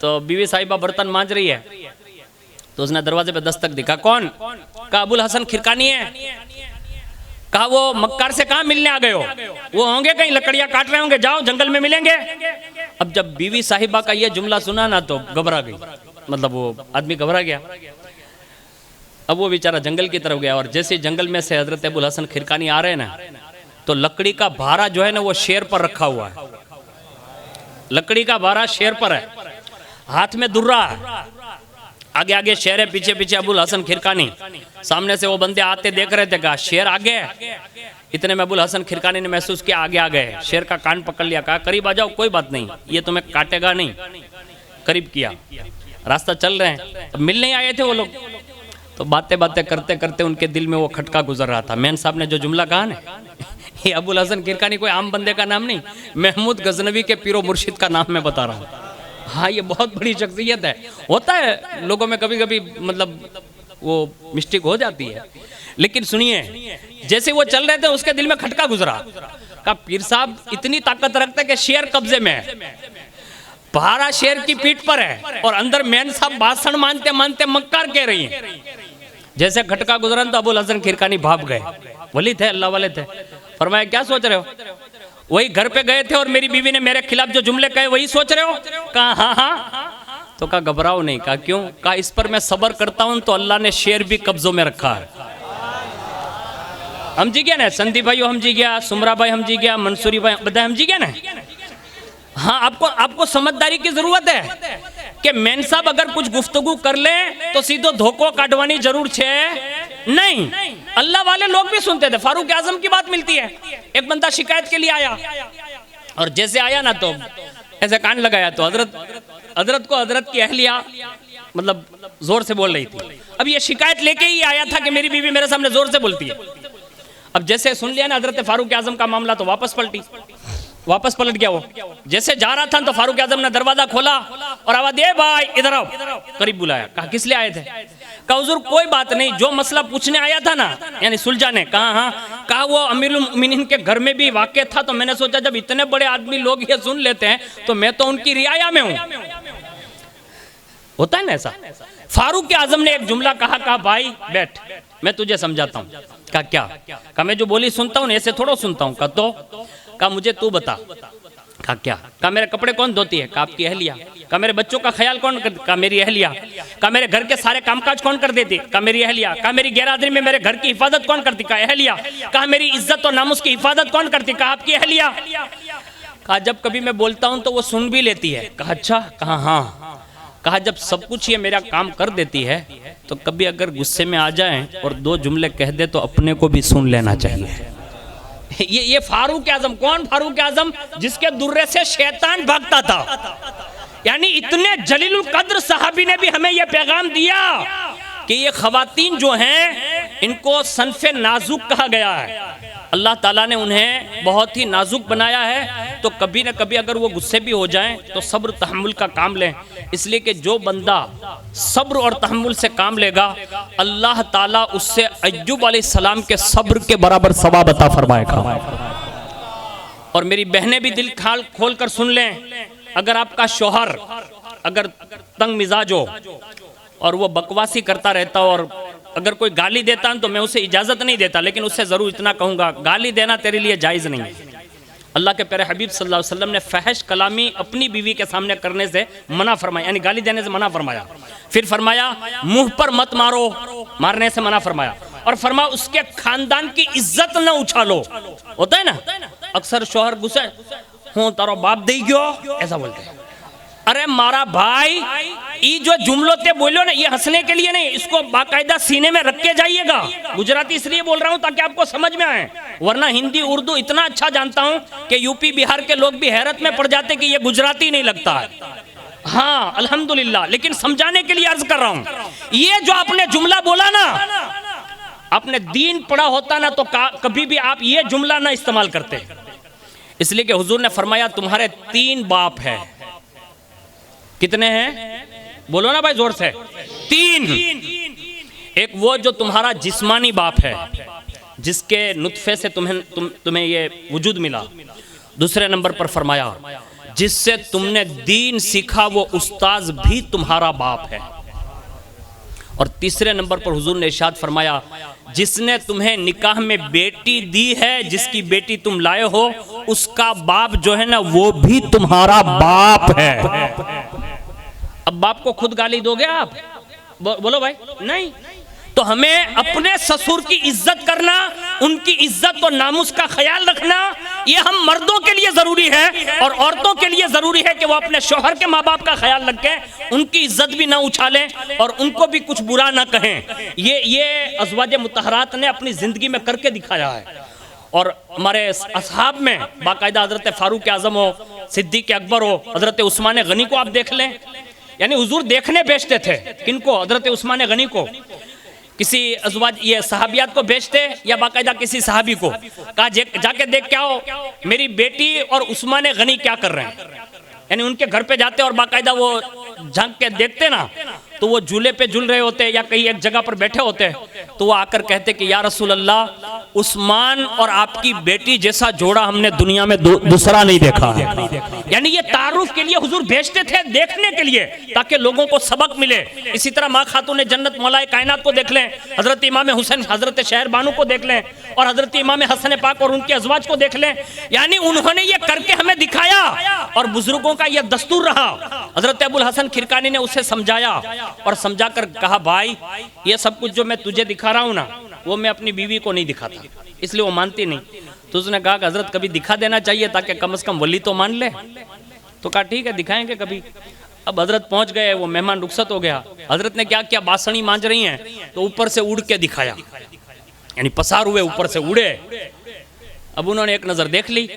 तो बीवी साहिबा बर्तन मांज रही है तो उसने दरवाजे पे दस्तक दिखा, कौन? कहा अबुल हसन खिरकानी है। कहा वो मक्कार से कहाँ मिलने आ गए हो? वो होंगे कहीं लकड़ियां काट रहे होंगे, जाओ जंगल में मिलेंगे। अब जब बीवी साहिबा का ये जुमला सुना ना तो घबरा गई, मतलब वो आदमी घबरा गया। अब वो बेचारा जंगल की तरफ गया और जैसे जंगल में से हजरत अबुल हसन खिरकानी आ रहे हैं ना, तो लकड़ी का भारा जो है ना वो शेर पर रखा हुआ है, लकड़ी का भारा शेर पर है, हाथ में दुर्रा है, आगे आगे शेर है, पीछे पीछे अबुल हसन खिरकानी। सामने से वो बंदे आते देख रहे थे, कहा शेर आगे है। इतने में अबुल हसन खिरकानी ने महसूस किया आगे आ गए, शेर का कान पकड़ लिया, कहा करीब आ जाओ, कोई बात नहीं, ये तुम्हें काटेगा नहीं। करीब किया, रास्ता चल रहे हैं, अब मिल नहीं आए थे वो लोग, तो बातें बातें करते करते उनके दिल में वो खटका गुजर रहा था। मैन साहब ने जो जुमला कहा ना, ये अबुल हसन खिरकानी कोई आम बंदे का नाम नहीं, महमूद गजनवी के पीरो मुर्शिद का नाम मैं बता रहा हूँ। हाँ, ये बहुत बड़ी शख्सियत है। होता है लोगों में कभी कभी मतलब वो मिस्टेक हो जाती है, लेकिन सुनिए, जैसे वो चल रहे थे उसके दिल में खटका गुजरा, कहा पीर साहब इतनी ताकत रखते कि शेर कब्जे में है, भारा शेर की पीठ पर है और अंदर मैन साहब भाषण मानते मानते मक्कार कह रही हैं। जैसे खटका गुजरा तो अबुल हसन खिरकानी भाप गए, वली थे, अल्लाह वाले थे। फरमाया क्या सोच रहे हो? वही घर पे गए थे और मेरी बीवी ने मेरे खिलाफ जो जुमले कहे वही सोच रहे हो? कहा हाँ हाँ। तो कहा घबराओ नहीं। कहा क्यों? कहा इस पर मैं सब्र करता हूं तो अल्लाह ने शेर भी कब्जों में रखा है। हम जी गया ना, संदीप भाई हम जी गया, सुमरा भाई हम जी गया, मंसूरी भाई બધા हम जी गया ना। हाँ, आपको समझदारी की जरूरत है कि मैन साहब अगर कुछ गुफ्तगू कर ले तो सीधो धोखो काटवानी जरूर छे नहीं। अल्लाह वाले लोग भी सुनते थे। फारूक आजम की बात मिलती है, एक बंदा शिकायत के लिए आया और जैसे आया ना तो ऐसे कान लगाया तो हजरत को हजरत की अहलिया मतलब जोर से बोल रही थी। अब ये शिकायत लेके ही आया था कि मेरी बीवी मेरे सामने जोर से बोलती है। अब जैसे सुन लिया ना हजरत फारूक आजम का मामला तो वापस पलट गया वो। जैसे जा रहा था तो फारूक आजम ने दरवाजा खोला और आवाज दे भाई इधर आओ, करीब बुलाया। कहा किस लिए आए थे? कहा हुजूर कोई बात नहीं, जो मसला पूछने आया था ना यानी सुलझाने। कहा हाँ। कहा वो अमीरुल मोमिनीन के घर में भी वाक़या था तो मैंने सोचा जब इतने बड़े आदमी लोग ये सुन लेते हैं तो मैं तो उनकी रियाया में हूँ। होता है ना ऐसा। फारूक आजम ने एक जुमला कहा भाई बैठ, मैं तुझे समझाता हूँ। कहा क्या? कहा मैं जो बोली सुनता हूँ ऐसे थोड़ा सुनता हूँ। कहा तो? कहा मुझे तू बता। कहा क्या? कहा मेरे कपड़े कौन धोती है? कहा आपकी अहलिया। कहा मेरे बच्चों का ख्याल कौन करती? कहा मेरी अहलिया। कहा मेरे घर के सारे कामकाज कौन कर देती? कहा मेरी अहलिया। कहा मेरी गैरहाजिरी में मेरे घर की हिफाजत कौन करती? कहा अहलिया। कहा मेरी इज्जत और नामुस की हिफाजत कौन करती? कहा आपकी अहलिया। कहा जब कभी मैं बोलता हूं तो वो सुन भी लेती है। कहा अच्छा? कहा हाँ। कहा जब सब कुछ ये मेरा काम कर देती है तो कभी अगर गुस्से में आ जाए और दो जुमले कह दे तो अपने को भी सुन लेना चाहिए। ये फारूक आजम। कौन फारूक आजम? जिसके दुर्रे से शैतान भागता था। यानी इतने जलीलुल कद्र सहाबी ने भी हमें यह पैगाम दिया कि ये खवातीन जो हैं इनको सनफे नाजुक कहा गया है। अल्लाह ताला ने उन्हें बहुत ही नाजुक बनाया है, तो कभी ना कभी अगर वो गुस्से भी हो जाएं तो सब्र तहम्मुल का काम लें। इसलिए कि जो बंदा सब्र और तहम्मुल से काम लेगा अल्लाह ताला उससे अय्यूब अलैहिस्सलाम के सब्र के बराबर सवाब अता फरमाएगा। और मेरी बहनें भी दिल खोल कर सुन लें, अगर आपका शौहर अगर तंग मिजाज हो और वो बकवासी करता रहता हो और अगर कोई गाली देता है तो मैं उसे इजाजत नहीं देता, लेकिन उससे जरूर इतना कहूंगा गाली देना तेरे लिए जायज नहीं है। अल्लाह के प्यारे हबीब सल्लल्लाहु अलैहि वसल्लम ने फहश कलामी अपनी बीवी के सामने करने से मना फरमाया, यानी गाली देने से मना फरमाया। फिर फरमाया मुंह पर मत मारो, मारने से मना फरमाया। और फरमाया उसके खानदान की इज्जत न उछालो। होता है ना अक्सर शौहर गुस्से हूं तारो बाप दे गयो ऐसा बोलते हैं। अरे मारा भाई ये जो जुमलों ते बोलो ना ये हंसने के लिए नहीं, इसको बाकायदा सीने में रख के जाइएगा। गुजराती इसलिए बोल रहा हूं ताकि आपको समझ में आए, वरना हिंदी उर्दू इतना अच्छा जानता हूं कि यूपी बिहार के लोग भी हैरत में पड़ जाते कि ये गुजराती नहीं लगता है। हाँ अल्हम्दुलिल्लाह, लेकिन समझाने के लिए अर्ज कर रहा हूं। ये जो आपने जुमला बोला ना, आपने दीन पढ़ा होता ना तो कभी भी आप ये जुमला ना इस्तेमाल करते। इसलिए कि हुजूर ने फरमाया तुम्हारे 3 बाप है। कितने हैं? बोलो ना भाई जोर से। 3। एक वो जो तुम्हारा जिस्मानी बाप है जिसके नुत्फे से तुम्हें ये वजूद मिला। दूसरे नंबर पर फरमाया जिससे तुमने दीन सीखा वो उस्ताद भी तुम्हारा बाप है। और तीसरे नंबर पर हुजूर ने इरशाद फरमाया जिसने तुम्हें निकाह में बेटी दी है, जिसकी बेटी तुम लाए हो उसका बाप जो है ना वो भी तुम्हारा बाप है। अब बाप को खुद गाली दोगे आप? बोलो भाई नहीं। तो हमें अपने ससुर की इज्जत करना, उनकी इज्जत और नामुस का ख्याल रखना ये हम मर्दों के लिए जरूरी है, और औरतों के लिए जरूरी है कि वो अपने शौहर के माँ बाप का ख्याल रखें, उनकी इज्जत भी ना उछालें और उनको भी कुछ बुरा ना कहें। ये अज़वाज मुतहरात ने अपनी जिंदगी में करके दिखाया है। और हमारे असहाब में बाकायदा हजरत फारूक आजम हो, सिद्दीक अकबर हो, हजरत उस्मान गनी को आप देख लें। यानी हुजूर देखने भेजते थे किनको? हजरत उस्मान गनी को। किसी अज़वाज ये सहाबियात को भेजते या बाकायदा किसी सहाबी को कहा जाके देख क्या हो मेरी बेटी और उस्मान गनी क्या कर रहे हैं। यानी उनके घर पे जाते और बाकायदा वो झांक के देखते ना, तो वो झूले पे झूल रहे होते या कहीं एक जगह पर बैठे होते, तो वो आकर कहते कि या रसूल अल्लाह उस्मान और आपकी बेटी जैसा जोड़ा हमने दुनिया में दूसरा नहीं देखा है। यानी ये तारुफ के लिए हुजूर भेजते थे, देखने के लिए, ताकि लोगों को सबक मिले। इसी तरह माँ खातून जन्नत मौलाए कायनात को देख लें, हजरत इमाम हुसैन हजरत शहर बानू को देख लें, और हजरत इमाम हसन पाक और उनके अज़वाज को देख लें। यानी उन्होंने ये करके हमें दिखाया और बुजुर्गों का यह दस्तूर रहा। हजरत अबुल हसन खिरकानी ने उसे समझाया और समझाकर कहा भाई ये सब कुछ जो मैं तुझे दिखा रहा हूं ना वो मैं अपनी बीवी को नहीं दिखाता, इसलिए वो मानती नहीं। तो उसने कहा कि हजरत कभी दिखा देना चाहिए ताकि कम से कम वली तो मान ले। तो कहा ठीक है दिखाएंगे कभी। अब हजरत पहुंच गए, वो मेहमान रुखसत हो गया। हजरत ने क्या किया, बासणी मांज रही हैं तो ऊपर से उड़ के दिखाया, यानी पसार हुए ऊपर से उड़े। अब उन्होंने एक नजर देख ली।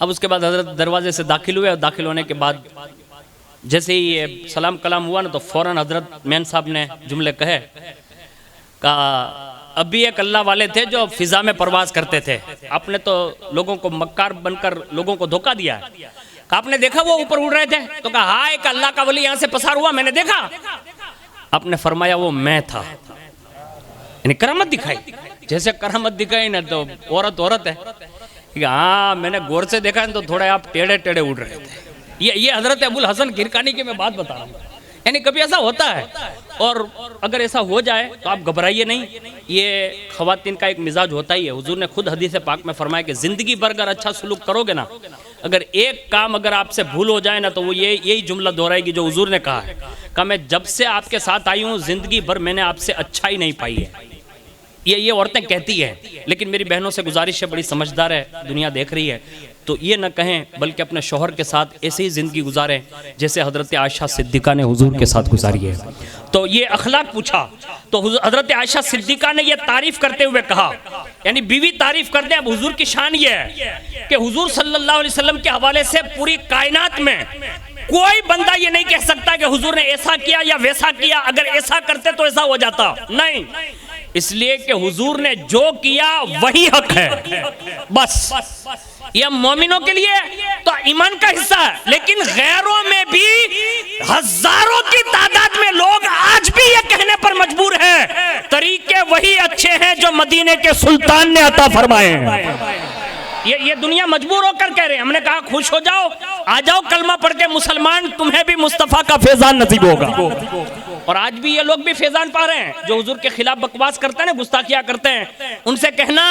अब उसके बाद हजरत दरवाजे से दाखिल हुए और दाखिल होने के बाद जैसे ही ये सलाम कलाम हुआ ना तो फौरन हजरत मैन साहब ने जुमले कहे। कहा अभी एक अल्लाह वाले थे जो फिजा में परवाज करते थे, आपने तो लोगों को मक्कार बनकर लोगों को धोखा दिया है। कहा आपने देखा वो ऊपर उड़ रहे थे? तो कहा हाँ एक अल्लाह का वली यहाँ से पसार हुआ, मैंने देखा। आपने फरमाया वो मैं था, यानी करामत दिखाई। जैसे करामत दिखाई ना तो औरत है। हाँ मैंने गौर से देखा तो थोड़े आप टेढ़े टेढ़े उड़ रहे थे। ये हजरत अबुल हसन खिरकानी की मैं बात बता रहा हूँ। यानी कभी ऐसा होता है, और अगर ऐसा हो जाए तो आप घबराइए नहीं, ये खवातीन का एक मिजाज होता ही है। हुजूर ने खुद हदीस पाक में फरमाया कि जिंदगी भर अगर अच्छा सलूक करोगे ना, अगर एक काम अगर आपसे भूल हो जाए ना, तो वो यही जुमला दोहराएगी जो हुजूर ने कहा है, कि मैं जब से आपके साथ आई हूँ जिंदगी भर मैंने आपसे अच्छा ही नहीं पाई है। ये औरतें कहती हैं, लेकिन मेरी बहनों से गुजारिश है, बड़ी समझदार है, दुनिया देख रही है, तो ये न कहें, बल्कि अपने शौहर के साथ ऐसे ही ज़िंदगी गुजारें जैसे हज़रत आयशा सिद्दीक़ा ने हुजूर के साथ गुजारी है। तो ये अखलाक पूछा, तो हज़रत आयशा सिद्दीक़ा ने ये तारीफ़ करते हुए कहा, यानी बीवी तारीफ़ करते हैं। अब हुजूर की शान ये है कि हुजूर सल्लल्लाहु अलैहि वसल्लम के हवाले से पूरी कायनात में कोई बंदा ये नहीं कह सकता कि हुजूर ने ऐसा किया या वैसा किया, अगर ऐसा करते तो ऐसा हो जाता, नहीं। इसलिए कि हुजूर ने जो किया वही हक है, बस। यह मोमिनों के लिए तो ईमान का हिस्सा है, लेकिन गैरों में भी हजारों की तादाद में लोग आज भी ये कहने पर मजबूर हैं, तरीके वही अच्छे हैं जो मदीने के सुल्तान ने अता फरमाए हैं। ये दुनिया मजबूर होकर कह रहे हैं। हमने कहा खुश हो जाओ, आ जाओ कलमा पढ़ के मुसलमान, तुम्हें भी मुस्तफा का फैजान नसीब होगा। और आज भी ये लोग भी फैजान पा रहे हैं जो हुजूर के खिलाफ बकवास करते हैं ना, गुस्ताखिया करते हैं, उनसे कहना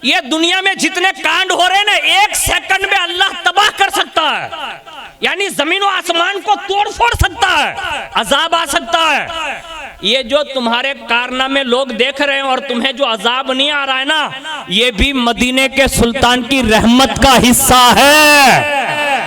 ये दुनिया में जितने कांड हो रहे हैं ना, एक सेकंड में अल्लाह तबाह कर सकता है, यानी जमीन और आसमान को तोड़ फोड़ सकता है, अजाब आ सकता है। ये जो तुम्हारे कारनामे लोग देख रहे हैं और तुम्हें जो अजाब नहीं आ रहा है ना, ये भी मदीने के सुल्तान की रहमत का हिस्सा है।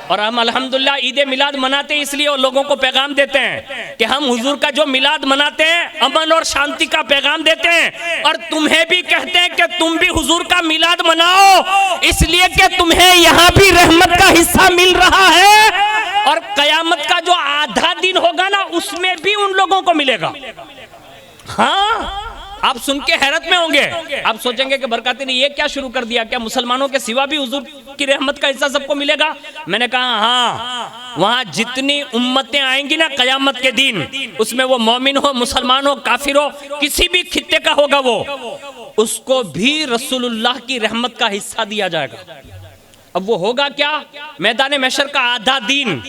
और हम अल्हम्दुलिल्लाह ईद मिलाद मनाते हैं, इसलिए और लोगों को पैगाम देते हैं कि हम हुजूर का जो मिलाद मनाते हैं अमन और शांति का पैगाम देते हैं, और तुम्हें भी कहते हैं कि तुम भी हुजूर का मिलाद मनाओ, इसलिए कि तुम्हें यहाँ भी रहमत का हिस्सा मिल रहा है, और कयामत का जो आधा दिन होगा ना, उसमें भी उन लोगों को मिलेगा। हाँ, आप सुन के हैरत में होंगे, आप सोचेंगे कि बरकाती ने ये क्या शुरू कर दिया, क्या मुसलमानों के सिवा भी हुजूर की रहमत का हिस्सा सबको मिलेगा? मैंने कहा हाँ, वहां जितनी उम्मतें आएंगी ना कयामत के दिन, उसमें वो मोमिन हो, मुसलमान हो, काफिर हो, किसी भी खित्ते का होगा वो, उसको भी रसूलुल्लाह की रहमत का हिस्सा दिया जाएगा। अब वो होगा क्या? मैदान महशर का आधा दिन,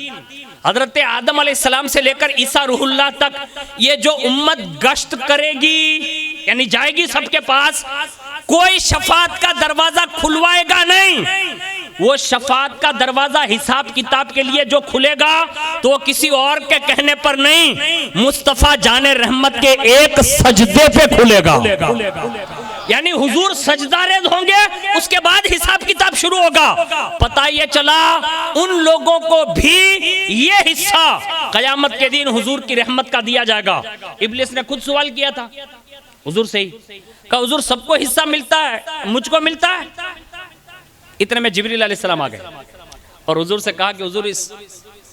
हजरत आदम अलैहिस्सलाम से लेकर ईसा रूहुल्लाह तक ये जो उम्मत गश्त करेगी, यानी जाएगी सबके पास, कोई शफात का दरवाजा खुलवाएगा नहीं। वो शफात का दरवाजा हिसाब किताब के लिए जो खुलेगा तो किसी और के कहने पर नहीं, मुस्तफा जाने रहमत के एक सजदे पे खुलेगा। यानी हुजूर सजदारेज होंगे, उसके बाद हिसाब किताब शुरू होगा। पता ये चला उन लोगों को भी ये हिस्सा कयामत के दिन हुजूर की रहमत का दिया जाएगा। इब्लिस ने खुद सवाल किया था हुजूर से ही, कहा हुजूर सबको हिस्सा मिलता है, मुझको मिलता है? इतने में जिब्रील अलैहिस्सलाम आ गए और हुजूर से कहा कि हुजूर इस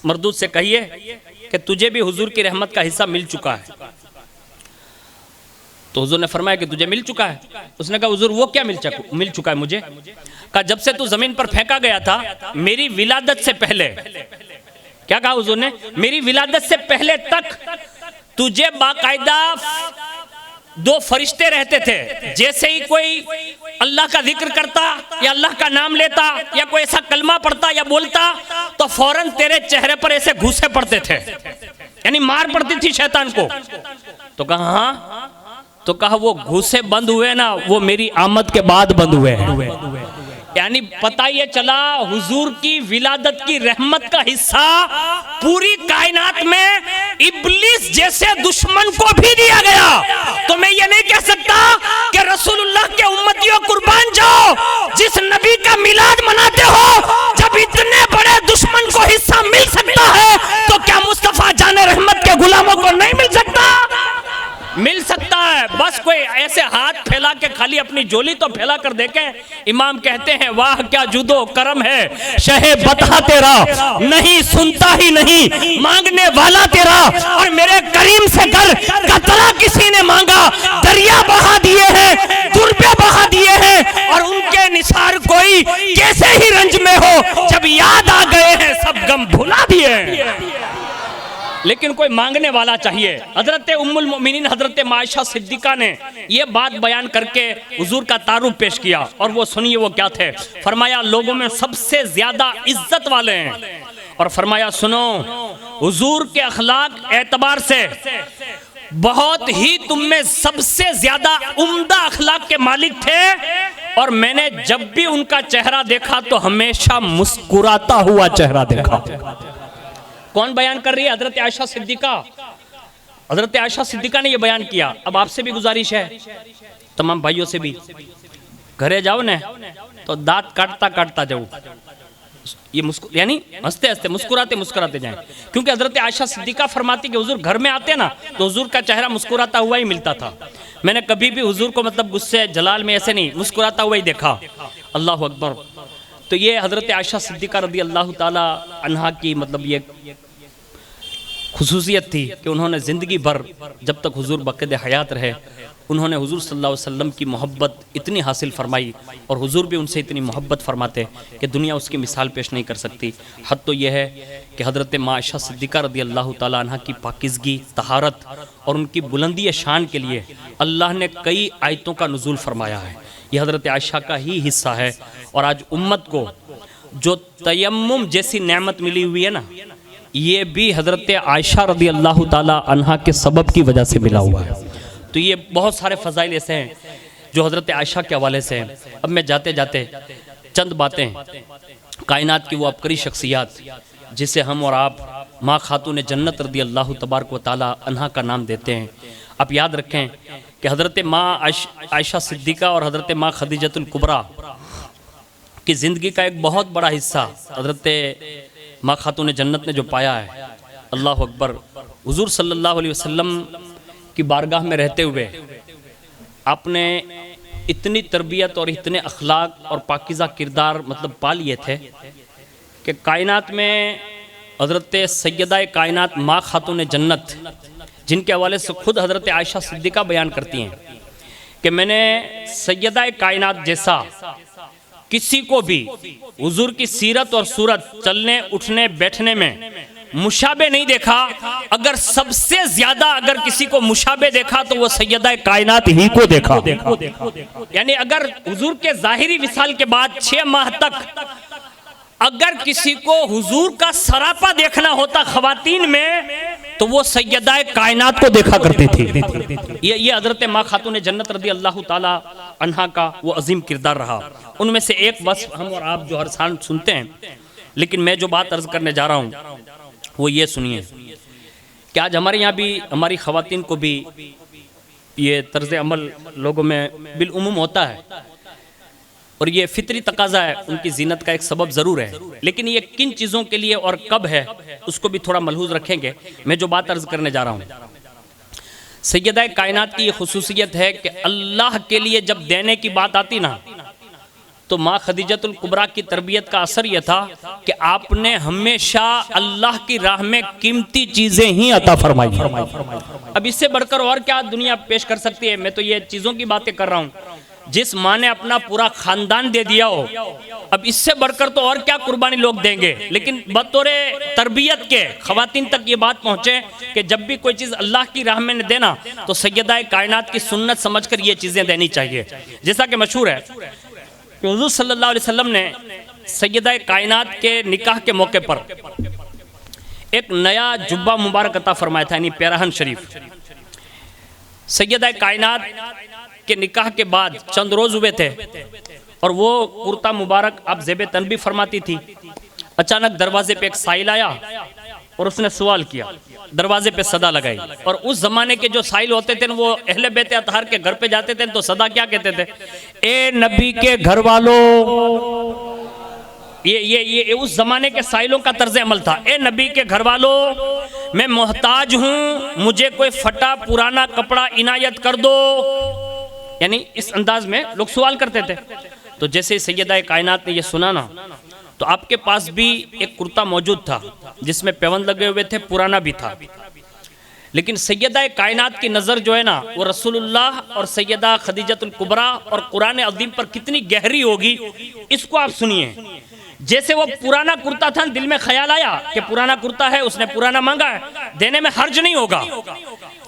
मरदूद से कहिए कि तुझे भी हुजूर की रहमत का हिस्सा मिल चुका है। तो हुजूर ने फरमाया कि तुझे मिल चुका है? उसने कहा हुजूर वो क्या मिल चुका है मुझे? कहा जब से तू जमीन पर फेंका गया था, मेरी विलादत से पहले, क्या कहा हुजूर ने? मेरी विलादत से पहले तक तुझे बाकायदा दो फरिश्ते रहते थे। जैसे ही कोई अल्लाह का जिक्र करता या अल्लाह का नाम लेता या कोई ऐसा कलमा पढ़ता या बोलता तो फौरन तेरे चेहरे पर ऐसे घूसे पड़ते थे, यानी मार पड़ती थी शैतान को। तो कहा हाँ, तो कहा वो घूसे बंद हुए ना, वो मेरी आमद के बाद बंद हुए हैं। यानी पता ये चला हुजूर की विलादत की रहमत का हिस्सा पूरी कायनात में इब्लिस जैसे दुश्मन को भी दिया गया। तो मैं ये नहीं कह सकता कि रसूलुल्लाह के उम्मतियों कुर्बान जाओ, जिस नबी का मिलाद मनाते हो, जब इतने बड़े दुश्मन को हिस्सा मिल सकता है तो क्या मुस्तफा जाने रहमत के गुलामों को नहीं मिल सकता? मिल सकता है। बस कोई ऐसे हाथ फैला के खाली अपनी झोली तो फैला कर देखें। इमाम कहते हैं वाह क्या जुदो करम है शहे बता तेरा, नहीं सुनता ही नहीं मांगने वाला तेरा। और मेरे करीम से कर कतरा किसी ने मांगा, दरिया बहा दिए हैं, दुर्बे बहा दिए हैं, और उनके निसार कोई कैसे ही रंज में हो, जब याद आ गए हैं सब गम भुला दिए। लेकिन कोई मांगने वाला चाहिए। हजरत उम्मुल मोमिनीन हजरत आयशा सिद्दीका ने ये बात बयान करके हुजूर का तारुफ पेश किया, और वो सुनिए वो क्या थे। फरमाया लोगों में सबसे ज्यादा इज्जत वाले हैं और फरमाया सुनो, हुजूर के अखलाक एतबार से बहुत ही तुम में सबसे ज्यादा उम्दा अखलाक के मालिक थे, और मैंने जब भी उनका चेहरा देखा तो हमेशा मुस्कुराता हुआ चेहरा देखा। कौन बयान कर रही है? हजरत आयशा सिद्दीका। हजरत आयशा सिद्दीका ने यह बयान किया। अब आपसे भी गुजारिश है, तमाम भाइयों से भी, घरे जाओ ना तो दांत काटता काटता जाओ, ये यानी हंसते हंसते मुस्कुराते मुस्कुराते जाएं, क्योंकि हजरत आयशा सिद्दीका फरमाती कि हुजूर घर में आते ना तो हुजूर का चेहरा मुस्कुराता हुआ ही मिलता था। मैंने कभी भी हुजूर को मतलब गुस्से जलाल में ऐसे नहीं, मुस्कुराता हुआ ही देखा। अल्लाह अकबर। तो ये हजरत आयशा सिद्दीका रदी अल्लाह ताला अन्हा की मतलब ये खुसूसियत थी कि उन्होंने ज़िंदगी भर जब तक हुजूर बक़द हयात रहे उन्होंने हुजूर सल्लल्लाहु अलैहि वसल्लम की मोहब्बत इतनी हासिल फरमाई, और हुजूर भी उनसे इतनी मोहब्बत फरमाते कि दुनिया उसकी मिसाल पेश नहीं कर सकती। हद तो यह है कि हज़रत माँ आयशा सिद्दीका रदी अल्लाह ताला अन्हा की पाकिज़गी, तहारत और उनकी बुलंदी शान के लिए अल्लाह ने कई आयतों का नुज़ूल फरमाया है। यह हज़रत आयशा का ही हिस्सा है। और आज उम्मत को जो तयम्मुम जैसी नेमत मिली हुई है ना, ये भी हज़रत आयशा रदी अल्लाह ताला अन्हा के सबब की वजह से मिला हुआ है। तो ये बहुत सारे फ़ज़ाइल ऐसे हैं जो हज़रत आयशा के हवाले से हैं। अब मैं जाते जाते चंद बातें, कायनात की वो अबकरी शख्सियत जिसे हम और आप माँ खातून जन्नत रदी अल्लाह तबारक व ताला अन्हा का नाम देते हैं। आप याद रखें कि हज़रत माँ आयशा सिद्दीका और हज़रत माँ खदीजतुल कुबरा की ज़िंदगी का एक बहुत बड़ा हिस्सा हज़रत माँ खातून जन्नत ने जो पाया है, अल्लाह अकबर। हुजूर सल्लल्लाहु अलैहि वसल्लम की बारगाह में रहते हुए आपने इतनी तरबियत और इतने अखलाक और पाकीज़ा किरदार मतलब पा लिए थे कि कायनात में हज़रत सैयदा कायनात माँ खातून जन्नत, जिनके हवाले से खुद हज़रत आयशा सिद्दीका बयान करती हैं कि मैंने सैयदा कायनात जैसा किसी को भी हुजूर की सीरत और सूरत, चलने उठने बैठने में मुशाबे नहीं देखा। अगर सबसे ज्यादा अगर किसी को मुशाबे देखा तो वो सैयदा कायनात ही को देखा। यानी अगर हुजूर के जाहिरी विसाल के बाद 6 माह तक अगर किसी को हुजूर का सरापा देखना होता खवातीन में तो वो सैयदा कायनात को देखा करती थी। ये हजरत माँ खातून जन्नत रदी अल्लाह ताला अन्हा का वो अजीम किरदार रहा। उनमें से एक बस हम और आप जो हर साल सुनते हैं, लेकिन मैं जो बात अर्ज करने जा रहा हूँ वो ये सुनिए कि आज हमारे यहाँ भी हमारी खवातीन को भी ये तर्ज अमल लोगों में बिलउमूम होता है, और ये फितरी तकाजा है, उनकी जीनत का एक सबब ज़रूर है। लेकिन ये किन चीज़ों के लिए और कब है उसको भी थोड़ा मलहूज रखेंगे। मैं जो बात अर्ज करने जा रहा हूँ, सैयदा कायनात की ये खुसूसियत है कि अल्लाह के लिए जब देने की बात आती ना, तो माँ खदीजतुल कुबरा की तरबियत का असर यह था कि आपने हमेशा अल्लाह की राह में कीमती चीज़ें ही अता फरमाई। अब इससे बढ़कर और क्या दुनिया पेश कर सकती है। मैं तो ये चीज़ों की बातें कर रहा हूँ जिस माँ ने अपना पूरा खानदान दे दिया हो, अब इससे बढ़कर तो और क्या कुर्बानी लोग देंगे। लेकिन बतौरे तरबियत के खवातीन तक ये बात पहुँचे कि जब भी कोई चीज़ अल्लाह की राह में देना तो सैयदा कायनात की सुन्नत समझकर ये चीज़ें देनी चाहिए। जैसा कि मशहूर है कि हुजूर सल्लल्लाहु अलैहि वसल्लम ने सैयदा कायनात के निकाह के मौके पर एक नया जुब्बा मुबारक अता फरमाया था, यानी पैराहन शरीफ। सैयदा कायनात के निकाह के बाद चंद रोज हुए थे और वो कुर्ता मुबारक आप ज़ेब तन भी फरमाती थी। अचानक दरवाजे पे एक साइल आया और उसने सवाल किया, दरवाजे पे सदा लगाई। और उस जमाने के जो साइल होते थे वो अहले बैत अतहार के घर पे जाते थे तो सदा क्या कहते थे, ए नबी के घर वालों। ये उस जमाने के साइलों का तर्ज अमल था। ए नबी के घर वालों, मैं मोहताज हूँ, मुझे कोई फटा पुराना कपड़ा इनायत कर दो। यानी इस अंदाज में लोग सवाल करते थे। तो जैसे सैयदा कायनात ने ये सुना ना, तो आपके पास भी एक कुर्ता मौजूद था जिसमें पेवंद लगे हुए थे, पुराना भी था। लेकिन सैयदा कायनात की नज़र जो है ना वो रसूलुल्लाह और सैयदा खदीजतुल कुबरा और कुरान अज़ीम पर कितनी गहरी होगी, इसको आप सुनिए। जैसे वो पुराना कुर्ता था, दिल में ख्याल आया कि पुराना कुर्ता है, उसने पुराना मांगा है, देने में हर्ज नहीं होगा।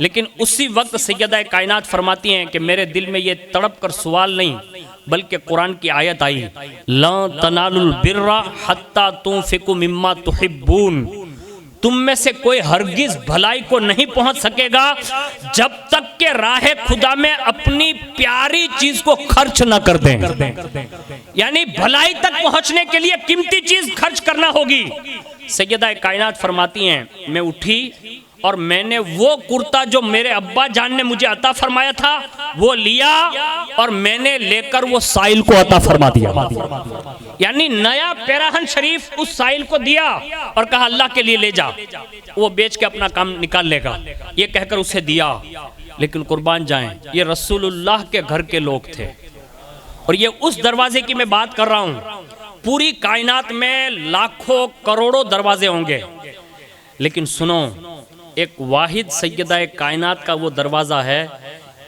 लेकिन उसी वक्त सैयदा कायनात फरमाती हैं कि मेरे दिल में ये तड़प कर सवाल नहीं, बल्कि कुरान की आयत आई, ला तनालुल बिर्रा हत्ता तुनफिकु मिम्मा तुहिब्बून, तुम में से कोई हरगिज भलाई को नहीं पहुंच सकेगा जब तक के राह खुदा में अपनी प्यारी चीज को खर्च न कर दें। यानी भलाई तक पहुंचने के लिए कीमती चीज खर्च करना होगी। सैयदा कायनात फरमाती हैं, मैं उठी और मैंने वो कुर्ता जो मेरे अब्बा जान ने मुझे अता फरमाया था वो लिया और मैंने लेकर वो साइल को अता फरमा दिया। यानी नया पैराहन शरीफ उस साइल को दिया और कहा अल्लाह के लिए ले जा, वो बेच के अपना काम निकाल लेगा, ये कहकर उसे दिया। लेकिन कुर्बान जाएं, ये रसूलुल्लाह के घर के लोग थे और ये उस दरवाजे की मैं बात कर रहा हूं। पूरी कायनात में लाखों करोड़ों दरवाजे होंगे, लेकिन सुनो, एक वाहिद सैयदा कायनात का वो दरवाज़ा है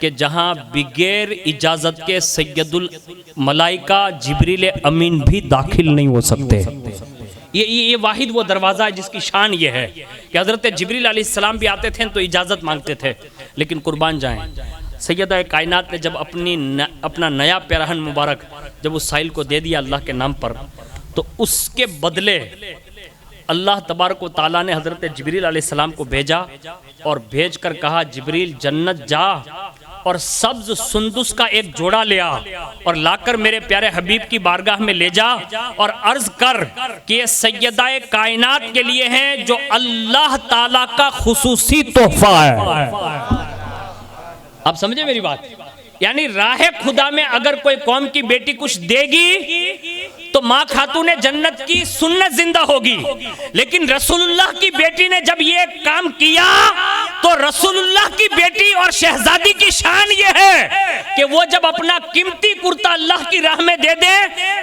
कि जहां बगैर इजाज़त के सैयदुल मलाइका जिब्रील अमीन भी दाखिल नहीं हो सकते। ये वाहिद वो दरवाज़ा है जिसकी शान ये है कि हज़रत जिब्रील अलैहिस्सलाम भी आते थे तो इजाज़त मांगते थे। लेकिन कुर्बान जाएं, सैयदा कायनात ने जब अपना नया पैराहन मुबारक जब उस साइल को दे दिया अल्लाह के नाम पर, तो उसके बदले अल्लाह तबारक व ताला ने हज़रत जिब्रील अलैहिस्सलाम को भेजा और भेज कर कहा, जिब्रील जन्नत जा और सब्ज सुंदुस का एक जोड़ा ले आ और लाकर मेरे प्यारे हबीब की बारगाह में ले जा और अर्ज कर कि ये सैयदा कायनात के लिए हैं जो अल्लाह ताला का खुसूसी तोहफा है। आप समझे मेरी बात? यानी राह खुदा में अगर कोई कौम की बेटी कुछ देगी तो माँ खातून जन्नत की सुन्नत जिंदा होगी। लेकिन रसूलुल्लाह की बेटी ने जब ये काम किया तो रसूलुल्लाह की बेटी और शहजादी की शान ये है कि वो जब अपना कीमती कुर्ता अल्लाह की राह में दे दे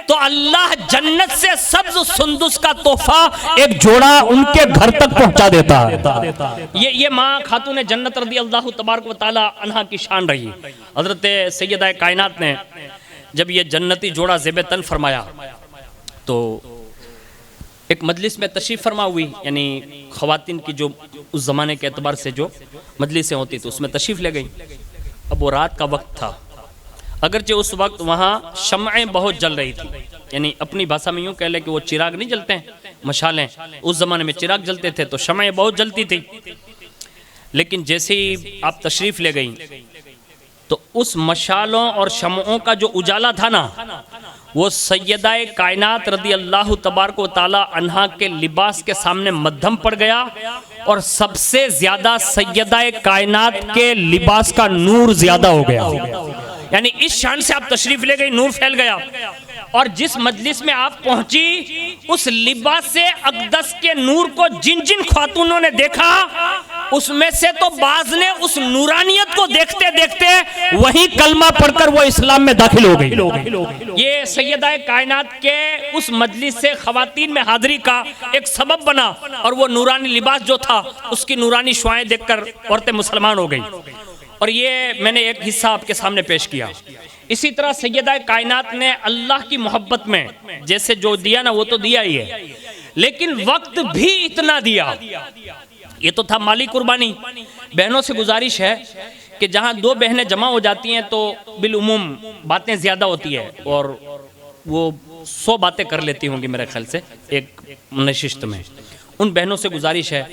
तो अल्लाह जन्नत से सब्ज सुंदुस का तोहफा एक जोड़ा उनके घर तक पहुंचा देता है। ये माँ खातून जन्नत रज़ी अल्लाह तबारक व तआला अन्हा की शान रही। हजरत सैयदा कायनात ने जब ये जन्नती जोड़ा ज़ेब तन फरमाया तो एक मजलिस में तशरीफ़ फरमा हुई, यानी ख़वातीन की जो उस ज़माने के एतबार से जो मजलिसें होती तो उसमें तशरीफ़ ले गई। अब वो रात का वक्त था, अगरचे उस वक्त वहाँ शम्अें बहुत जल रही थी, यानी अपनी भाषा में यूँ कह ले कि वो चिराग नहीं जलते हैं, मशालें, उस ज़माने में चिराग जलते थे तो शम्अें बहुत जलती थी। लेकिन जैसे ही आप तशरीफ़ ले गई तो उस मशालों और शमओं का जो उजाला था ना, वो सैयदा कायनात रज़ी अल्लाह तबारक व तआला अन्हा के लिबास के सामने मध्यम पड़ गया और सबसे ज्यादा सैयदा कायनात के लिबास का नूर ज्यादा हो गया। यानी इस शान से आप तशरीफ ले गई, नूर फैल गया। और जिस मजलिस में आप पहुंची उस लिबास से अक़दस के नूर को जिन जिन खातूनों ने देखा उसमें से तो बाज ने उस नूरानियत को देखते देखते वही कलमा पढ़कर वो इस्लाम में दाखिल हो गई। ये सैयदा कायनात के उस मजलिस से ख़वातीन में हाज़िरी का एक सबब बना और वो नूरानी लिबास जो था उसकी नूरानी शुआएं देखकर औरतें मुसलमान हो गई। और ये मैंने एक हिस्सा आपके सामने पेश किया। इसी तरह सैयदा कायनात ने अल्लाह की मोहब्बत में जैसे जो दिया ना वो तो दिया ही है, लेकिन वक्त भी इतना दिया। ये तो था माली कुर्बानी। बहनों से गुजारिश है कि जहाँ दो बहनें जमा हो जाती हैं तो बिलउमूम बातें ज़्यादा होती है और वो 100 बातें कर लेती होंगी मेरे ख्याल से एक नशिस्त में। उन बहनों से गुजारिश है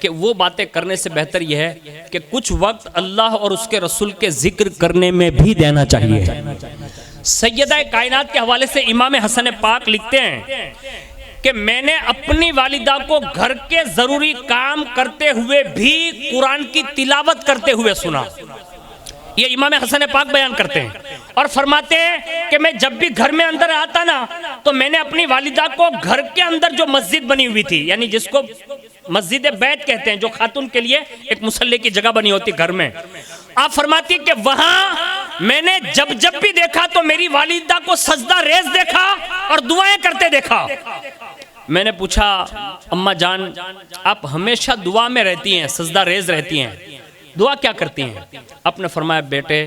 कि वो बातें करने से बेहतर यह है कि कुछ वक्त अल्लाह और उसके रसूल के जिक्र करने में भी देना चाहिए। सैयदा कायनात के हवाले से इमाम हसन पाक लिखते हैं कि मैंने अपनी वालिदा को घर के जरूरी काम करते हुए भी कुरान की तिलावत करते हुए सुना। ये इमाम हसन पाक बयान करते हैं और फरमाते हैं कि मैं जब भी घर में अंदर आता ना तो मैंने अपनी वालिदा को घर के अंदर जो मस्जिद बनी हुई थी, यानी जिसको मस्जिद बैत कहते हैं, जो खातून के लिए एक मुसल्ले की जगह बनी होती घर में, आप फरमाती कि वहां मैंने जब जब भी देखा तो मेरी वालिदा को सजदा रेज देखा और दुआएं करते देखा। मैंने पूछा, अम्मा जान आप हमेशा दुआ में रहती हैं, सजदा रेज रहती हैं, दुआ क्या करती हैं? आपने फरमाया, बेटे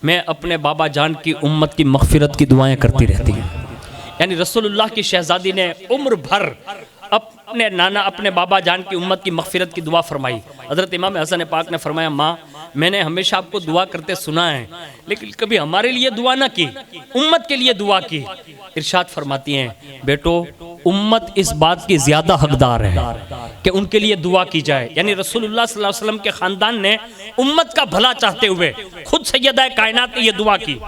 मैं अपने बाबा जान की उम्मत की मग़फ़िरत की दुआएं करती रहती हूँ। यानी रसूलुल्लाह की शहजादी ने उम्र भर अपने नाना अपने बाबा जान की उम्मत की मगफिरत की दुआ फरमाई। हज़रत इमाम हसन पाक ने फरमाया, माँ मैंने हमेशा आपको दुआ करते सुना है, लेकिन कभी हमारे लिए दुआ ना की, उम्मत के लिए दुआ की। इरशाद फरमाती हैं, बेटो उम्मत इस बात की ज़्यादा हकदार है कि उनके लिए दुआ की जाए। यानी रसूलुल्लाह सल्लल्लाहु अलैहि वसल्लम के ख़ानदान ने उम्मत का भला चाहते हुए खुद सैयदा कायनात ने ये दुआ की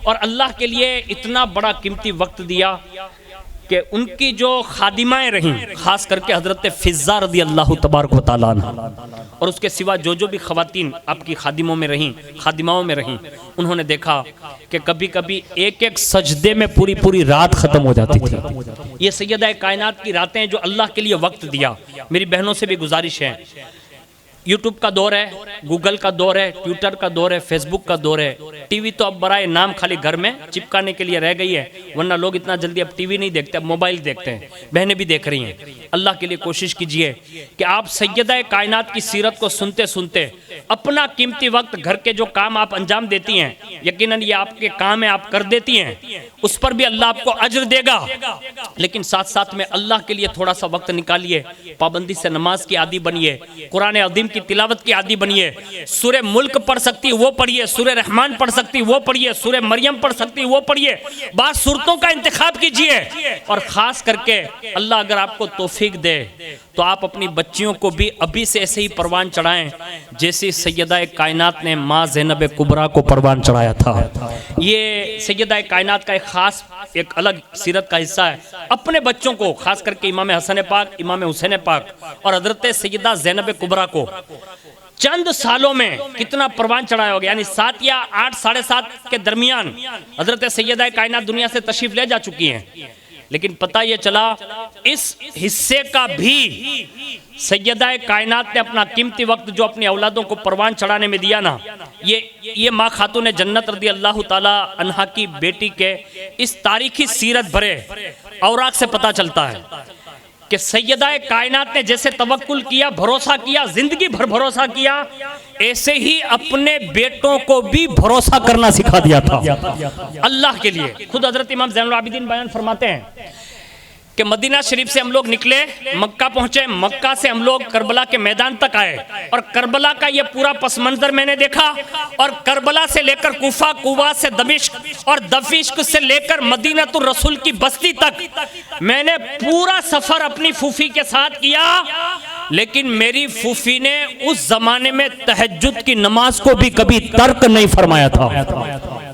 और अल्लाह के लिए इतना बड़ा कीमती वक्त दिया कि उनकी जो खादिमाएं रहीं, खास करके हज़रत फ़िज़्ज़ा रज़ी अल्लाह तबारक व तआला अन्हा और उसके सिवा जो भी ख़वातीन आपकी खादिमाओं में रहीं, उन्होंने देखा कि कभी कभी एक एक सजदे में पूरी रात ख़त्म हो जाती थी। ये सैयदा कायनात की रातें जो अल्लाह के लिए वक्त दिया। मेरी बहनों से भी गुजारिश है, यूट्यूब का दौर है, गूगल का दौर है, ट्विटर का दौर है, फेसबुक का दौर है। टीवी तो अब बराए नाम खाली घर में चिपकाने के लिए रह गई है, वरना लोग इतना जल्दी अब टीवी नहीं देखते, अब मोबाइल देखते हैं। बहनें भी देख रही हैं। अल्लाह के लिए कोशिश कीजिए कि आप सैयदा कायनात की सीरत को सुनते सुनते अपना कीमती वक्त, घर के जो काम आप अंजाम देती हैं, यकीनन ये आपके काम है, आप कर देती हैं, उस पर भी अल्लाह आपको अज्र देगा। लेकिन साथ साथ में अल्लाह के लिए थोड़ा सा वक्त निकालिए, पाबंदी से नमाज की आदी बनिए, कुरान अज़ीम की तिलावत की आदी बनिए। सूरह मुल्क पढ़ सकती वो पढ़िए, सूरह रहमान पढ़ सकती वो पढ़िए, सूरह मरियम पढ़ सकती वो पढ़िए। बाद सूरतों का इंतखाब कीजिए और खास करके अल्लाह अगर आपको तौफीक दे तो आप अपनी बच्चियों को भी अभी से ऐसे ही परवान चढ़ाएं जैसे सैयदा कायनात ने माँ ज़ैनब कुबरा को परवान चढ़ाया था। ये सैयदा कायनात का एक खास एक अलग सीरत का हिस्सा है। अपने बच्चों को, खास करके इमाम हसन पाक, इमाम हुसैन पाक और हजरत सैयदा ज़ैनब कुबरा को चंद सालों में कितना परवान चढ़ाया होगा। यानी 7 या 8, 7.5 के दरमियान हजरत सैयदा कायनात दुनिया से तशरीफ ले जा चुकी हैं। लेकिन पता ये चला इस हिस्से का भी सैयदा कायनात ने अपना कीमती वक्त जो अपनी औलादों को परवान चढ़ाने में दिया ना, ये माँ खातून जन्नत रज़ी अल्लाह ताला अन्हा की बेटी के इस तारीखी सीरत भरे औराक से पता चलता है कि सैयदा कायनात ने जैसे तवक्कुल किया, भरोसा किया, जिंदगी भर भरोसा किया, ऐसे ही अपने बेटों को भी भरोसा करना सिखा दिया था अल्लाह के लिए। खुद हजरत इमाम ज़ैनुल आबिदीन बयान फरमाते हैं कि मदीना शरीफ से हम लोग निकले, मक्का पहुंचे, मक्का से हम लोग करबला के मैदान तक आए और करबला का ये पूरा पस मंजर मैंने देखा। और करबला से लेकर कूफा, कूबा से दमिश्क और दमिश्क से लेकर मदीनातुर रसूल की बस्ती तक मैंने पूरा सफर अपनी फूफी के साथ किया। लेकिन मेरी फूफी ने उस जमाने में तहज्जुद की नमाज को भी कभी तर्क नहीं फरमाया था।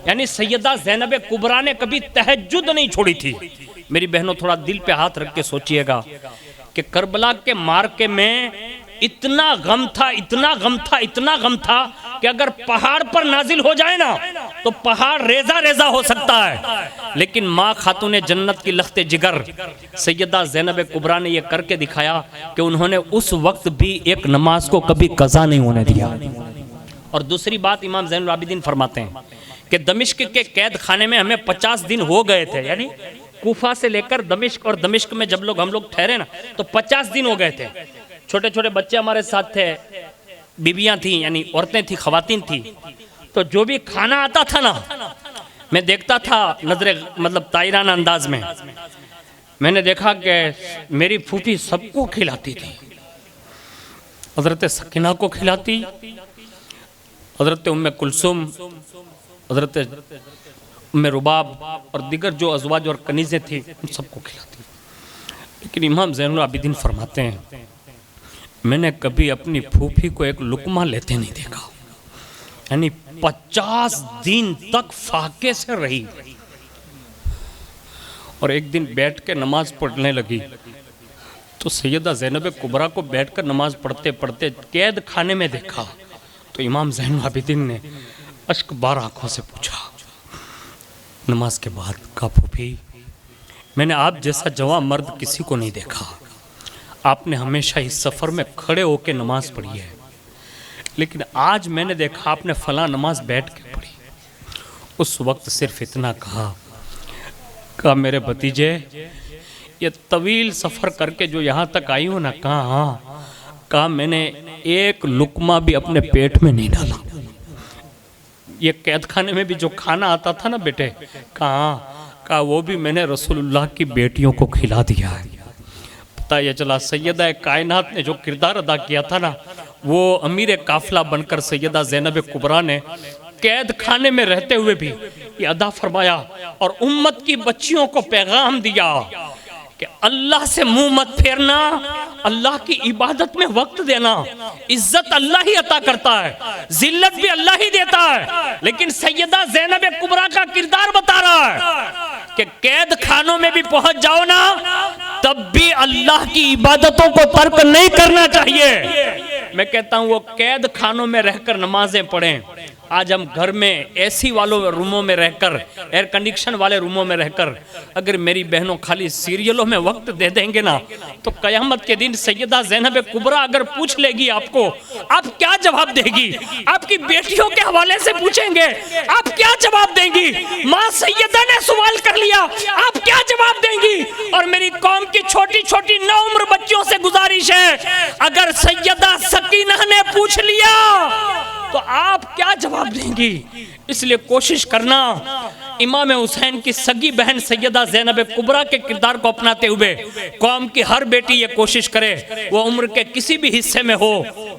यानी सैयदा ज़ैनब कुबरा ने कभी तहज्जुद नहीं छोड़ी थी। मेरी बहनों थोड़ा दिल पे हाथ रख के सोचिएगा कि करबला के मार्के में इतना गम था, इतना गम था, इतना गम था कि अगर पहाड़ पर नाजिल हो जाए ना तो पहाड़ रेजा रेजा हो सकता है। लेकिन माँ खातून जन्नत की लख्ते जिगर सैयदा ज़ैनब कुबरा ने यह करके दिखाया कि उन्होंने उस वक्त भी एक नमाज को कभी कज़ा नहीं होने दिया। और दूसरी बात इमाम ज़ैनुल आबिदीन फरमाते हैं कि दमिश्क के कैद खाने में हमें 50 दिन हो गए थे। यानी कूफा से लेकर दमिश्क, और दमिश्क में जब हम लोग ठहरे ना तो 50 दिन हो गए थे। छोटे छोटे बच्चे हमारे साथ थे, बीबियां थी, यानी औरतें थी, खवातीन थी। तो जो भी खाना आता था ना मैं देखता था नजरे मतलब तायराना अंदाज में। मैंने देखा कि मेरी फूफी सबको खिलाती थी। हजरत सकीना को खिलाती, हजरत उम्मे कुलसुम, हजरत उम्मे रुबाब और दिगर जो अज़वाज और कनीज़ें थी उन सबको खिलाती। लेकिन इमाम ज़ैनुल आबिदीन फरमाते हैं मैंने कभी अपनी फूफी को एक लुकमा लेते नहीं देखा। यानी 50 दिन तक फाके से रही। और एक दिन बैठ के नमाज पढ़ने लगी तो सैयदा ज़ैनब कुबरा को बैठकर नमाज पढ़ते पढ़ते कैद खाने में देखा। तो इमाम ज़ैनुल आबिदीन ने अश्क बार आंखों से पूछा नमाज के बाद, का फूफी मैंने आप जैसा जवान मर्द किसी को नहीं देखा। आपने हमेशा इस सफ़र में खड़े होकर नमाज पढ़ी है, लेकिन आज मैंने देखा आपने फला नमाज बैठ के पढ़ी। उस वक्त सिर्फ इतना कहा मेरे भतीजे ये तवील सफ़र करके जो यहाँ तक आई हो ना, कहा मैंने एक लुकमा भी अपने पेट में नहीं डाला। ये कैद खाने में भी जो खाना आता था ना बेटे, कहा वो भी मैंने रसूलुल्लाह की बेटियों को खिला दिया है। पता ये चला सैयदा कायनात ने जो किरदार अदा किया था ना, वो अमीर काफिला बनकर सैयदा ज़ैनब कुबरा ने कैद खाने में रहते हुए भी ये अदा फरमाया और उम्मत की बच्चियों को पैगाम दिया कि अल्लाह से मुंह मत फेरना, अल्लाह की इबादत में वक्त देना। इज्जत अल्लाह ही अता करता है, जिल्लत भी अल्लाह ही देता है, लेकिन सैयदा ज़ैनब कुबरा का किरदार बता रहा है कि कैद खानों में भी पहुंच जाओ ना, तब भी अल्लाह की इबादतों को तर्क नहीं करना चाहिए। मैं कहता हूं वो कैद खानों में रहकर नमाजें पढ़ें। आज हम घर में एसी वालों रूमों में रहकर, एयर कंडीशन वाले रूमों में रहकर अगर मेरी बहनों खाली सीरियलों में वक्त दे देंगे ना, तो कयामत के दिन सैयदा ज़ैनब कुबरा अगर पूछ लेगी आपको, आप क्या जवाब देगी? आपकी बेटियों के हवाले से पूछेंगे, आप क्या जवाब देंगी? माँ सैयदा ने सवाल कर लिया, आप क्या जवाब देंगी? और मेरी कौम की छोटी छोटी नौउम्र बच्चियों से गुजारिश है, अगर सैयदा सकीना ने पूछ लिया तो आप क्या जवाब देंगी? इसलिए कोशिश करना इमाम हुसैन की सगी बहन सैयदा ज़ैनब कुबरा के किरदार को अपनाते हुए कौम की हर बेटी ये कोशिश करे, वो उम्र के किसी भी हिस्से में हो,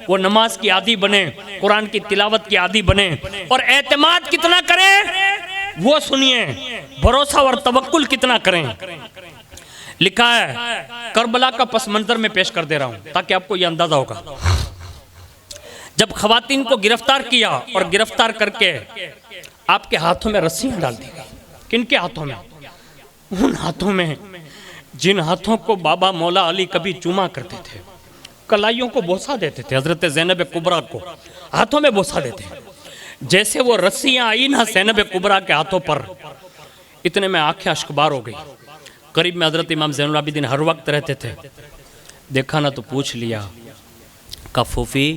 वो नमाज की आदी बने, कुरान की तिलावत की आदी बने। और एतमाद कितना करें वो सुनिए, भरोसा और तवक्कुल कितना करें। लिखा है, करबला का पस मंजर में पेश कर दे रहा हूं ताकि आपको यह अंदाजा होगा। जब खवातीन को गिरफ्तार किया और गिरफ्तार करके आपके हाथों में रस्सियां डाल दी गई। किनके हाथों में? उन हाथों में जिन हाथों को बाबा मौला अली कभी चूमा करते थे, कलाइयों को बोसा देते थे, हजरत ज़ैनब कुबरा को हाथों में बोसा देते। जैसे वो रस्सियां आई ना ज़ैनब कुबरा के हाथों पर, इतने में आंखें अश्कबार हो गई। करीब में हजरत इमाम ज़ैनुल आबिदीन हर वक्त रहते थे। देखा ना तो पूछ लिया, का फूफी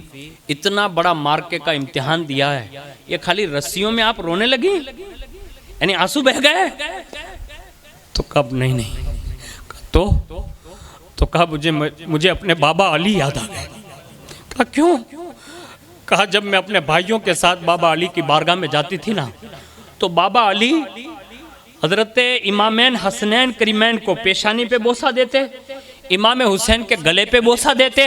इतना बड़ा मार्के का इम्तिहान दिया है, ये खाली रस्सियों में आप रोने लगी, यानी आंसू बह गए? तो कब नहीं तो कहा मुझे अपने बाबा अली याद आ गए। कहा क्यों? कहा जब मैं अपने भाइयों के साथ बाबा अली की बारगाह में जाती थी ना, तो बाबा अली हजरत इमामैन हसनैन करीमैन को पेशानी पे बोसा देते, इमाम हुसैन के गले पे बोसा देते,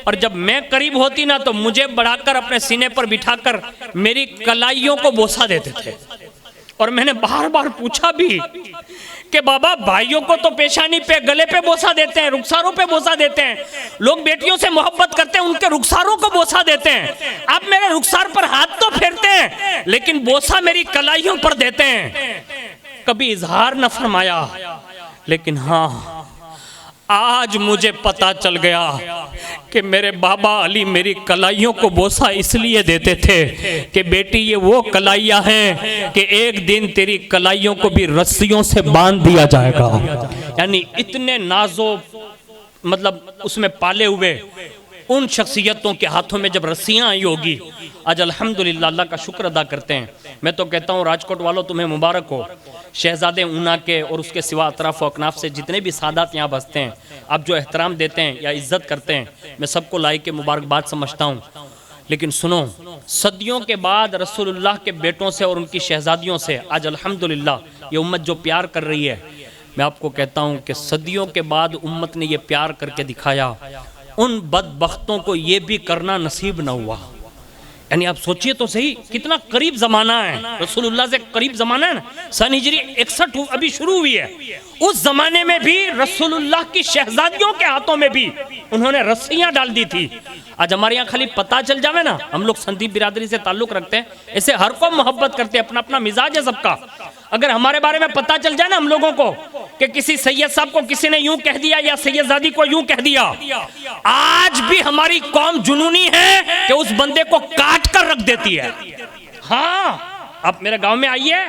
और जब मैं करीब होती ना तो मुझे बढ़ाकर अपने सीने पर बिठाकर मेरी कलाइयों को बोसा देते थे। और मैंने बार बार पूछा भी कि बाबा भाइयों को तो पेशानी पे गले पे बोसा देते हैं, रुखसारों पे बोसा देते हैं, लोग बेटियों से मोहब्बत करते हैं उनके रुखसारों को बोसा देते हैं, आप मेरे रुखसार पर हाथ तो फेरते हैं लेकिन बोसा मेरी कलाइयों पर देते हैं। कभी इजहार न फरमाया, लेकिन हाँ आज मुझे पता चल गया कि मेरे बाबा अली मेरी कलाइयों को बोसा इसलिए देते थे कि बेटी ये वो कलाइयाँ हैं कि एक दिन तेरी कलाइयों को भी रस्सियों से बांध दिया जाएगा। यानी इतने नाजो मतलब उसमें पाले हुए उन शख्सियतों के हाथों में जब रस्सियाँ आई होगी, आज अल्हम्दुलिल्लाह अल्लाह का शुक्र अदा करते हैं। मैं तो कहता हूँ राजकोट वालों तुम्हें मुबारक हो, शहजादे ऊना के और उसके सिवा अतराफ व अकनाफ से जितने भी सादात यहाँ बसते हैं, आप जो एहतराम देते हैं या इज्जत करते हैं, मैं सबको लाइक के मुबारकबाद समझता हूँ। लेकिन सुनो, सदियों के बाद रसूलुल्लाह के बेटों से और उनकी शहजादियों से आज अल्हम्दुलिल्लाह ये उम्मत जो प्यार कर रही है, मैं आपको कहता हूँ कि सदियों के बाद उम्मत ने ये प्यार करके दिखाया, उन बदबख्तों को ये भी करना नसीब न हुआ। यानी आप सोचिए तो सही, कितना करीब जमाना है, रसूलुल्लाह से करीब जमाना है ना। सन हिजरी 61 अभी शुरू हुई है, उस जमाने में भी रसूलुल्लाह की शहजादियों के हाथों में भी उन्होंने रस्सियां डाल दी थी। आज हमारे यहाँ खाली पता चल जावे ना, हम लोग संदीप बिरादरी से ताल्लुक रखते हैं, ऐसे हर को मोहब्बत करते हैं, अपना अपना मिजाज है सबका। अगर हमारे बारे में पता चल जाए ना हम लोगों को कि किसी सैयद साहब को किसी ने यूं कह दिया या सैयदजादी को यूं कह दिया, आज भी हमारी कौम जुनूनी है कि उस बंदे को काट कर रख देती है। हाँ, आप मेरे गांव में आइए,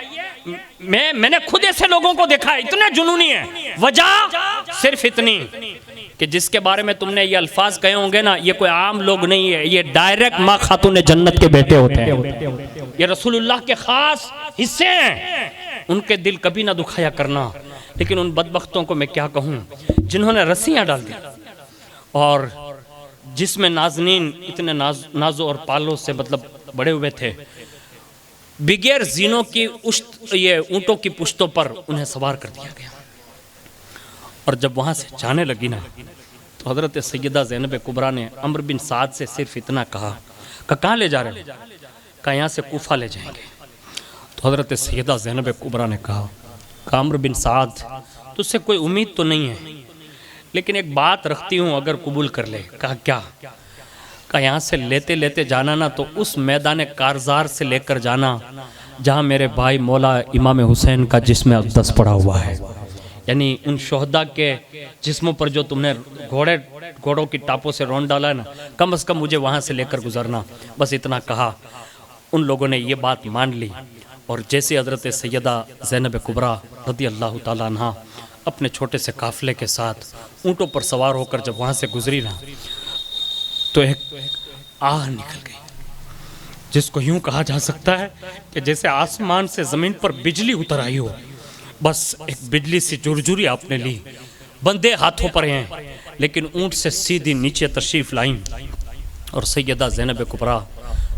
मैंने खुद ऐसे लोगों को देखा है, इतने जुनूनी है। वजह सिर्फ इतनी कि जिसके बारे में तुमने ये अल्फाज कहे होंगे ना, ये कोई आम लोग नहीं है, ये डायरेक्ट माँ खातून जन्नत के बेटे होते हैं, ये रसूलुल्लाह के खास हिस्से हैं। उनके दिल कभी ना दुखाया करना। लेकिन उन बदबख्तों को मैं क्या कहूँ जिन्होंने रस्सियाँ डाल दी, और जिसमें नाजनीन इतने नाजो और पालों से मतलब बड़े हुए थे, बिगैर जीनों की ये ऊँटों की पुश्तों पर उन्हें सवार कर दिया गया। और जब वहाँ से जाने लगी ना, तो हज़रत सैयदा ज़ैनब कुबरा ने अम्र बिन साद से सिर्फ इतना कहा, कहाँ ले जा रहे हो? कहा यहाँ से कूफा ले जाएंगे। तो हज़रत सैयदा ज़ैनब कुबरा ने कहा, अम्र बिन साद तुझसे कोई उम्मीद तो नहीं है, लेकिन एक बात रखती हूँ, अगर कबूल कर ले। कहा क्या? कहा यहाँ से लेते लेते जाना ना तो उस मैदान कारजार से लेकर जाना जहाँ मेरे भाई मौला इमाम हुसैन का जिस्म अक़दस पड़ा हुआ है, यानी उन शोहदा के जिस्मों पर जो तुमने घोड़ों की टापों से रौंद डाला है ना, कम से कम मुझे वहाँ से लेकर गुजरना। बस इतना कहा। उन लोगों ने ये बात मान ली और जैसे हज़रत सैयदा ज़ैनब कुबरा रज़ी अल्लाह ताला अन्हा अपने छोटे से काफ़िले के साथ ऊँटों पर सवार होकर जब वहाँ से गुजरी ना, तो एक आह निकल गई, जिसको यूं कहा जा सकता है कि जैसे आसमान से ज़मीन पर बिजली उतर आई हो। बस एक बिजली सी झुरझुरी आपने ली, बंदे हाथों पर हैं, लेकिन ऊंट से सीधी नीचे तशरीफ लाईं और सैयदा ज़ैनब कुबरा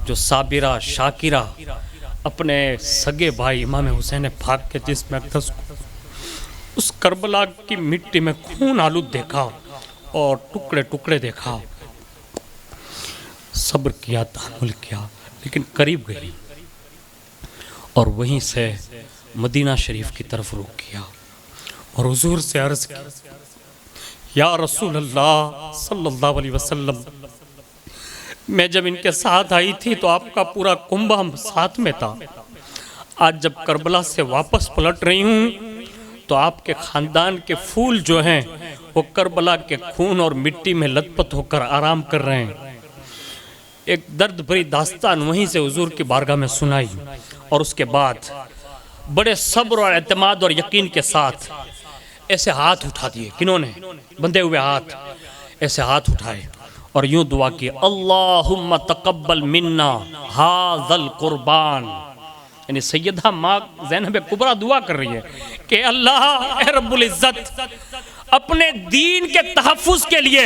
जो साबिरा शाकिरा अपने सगे भाई इमाम हुसैन भाग के जिस्म अक़दस को उस करबला की मिट्टी में खून आलूद देखा और टुकड़े टुकड़े देखा, सब्र किया, तहम्मुल किया, लेकिन करीब गई और वहीं से मदीना शरीफ की तरफ रुख किया और हुजूर से अर्ज की, या रसूल अल्लाह सल्लल्लाहु अलैहि वसल्लम, मैं जब इनके साथ आई थी तो आपका पूरा कुंभा साथ में था। आज जब करबला से वापस पलट रही हूँ तो आपके ख़ानदान के फूल जो हैं वो करबला के खून और मिट्टी में लथपथ होकर आराम कर रहे हैं। एक दर्द भरी दास्तान वहीं से हुजूर की बारगाह में सुनाई और उसके बाद बड़े सब्र और एतमाद और यकीन के साथ ऐसे हाथ उठा दिए, किन्होंने? बंधे हुए हाथ, ऐसे हाथ उठाए और यूं दुआ की, अल्लाहुम्मा तक़ब्बल मिन्ना हाज़ल कुर्बान। यानी सैयदा माँ ज़ैनब कुबरा दुआ कर रही है कि अल्लाह ए रब्बुल इज़्ज़त, अपने दीन के तहफ़्फ़ुज़ के लिए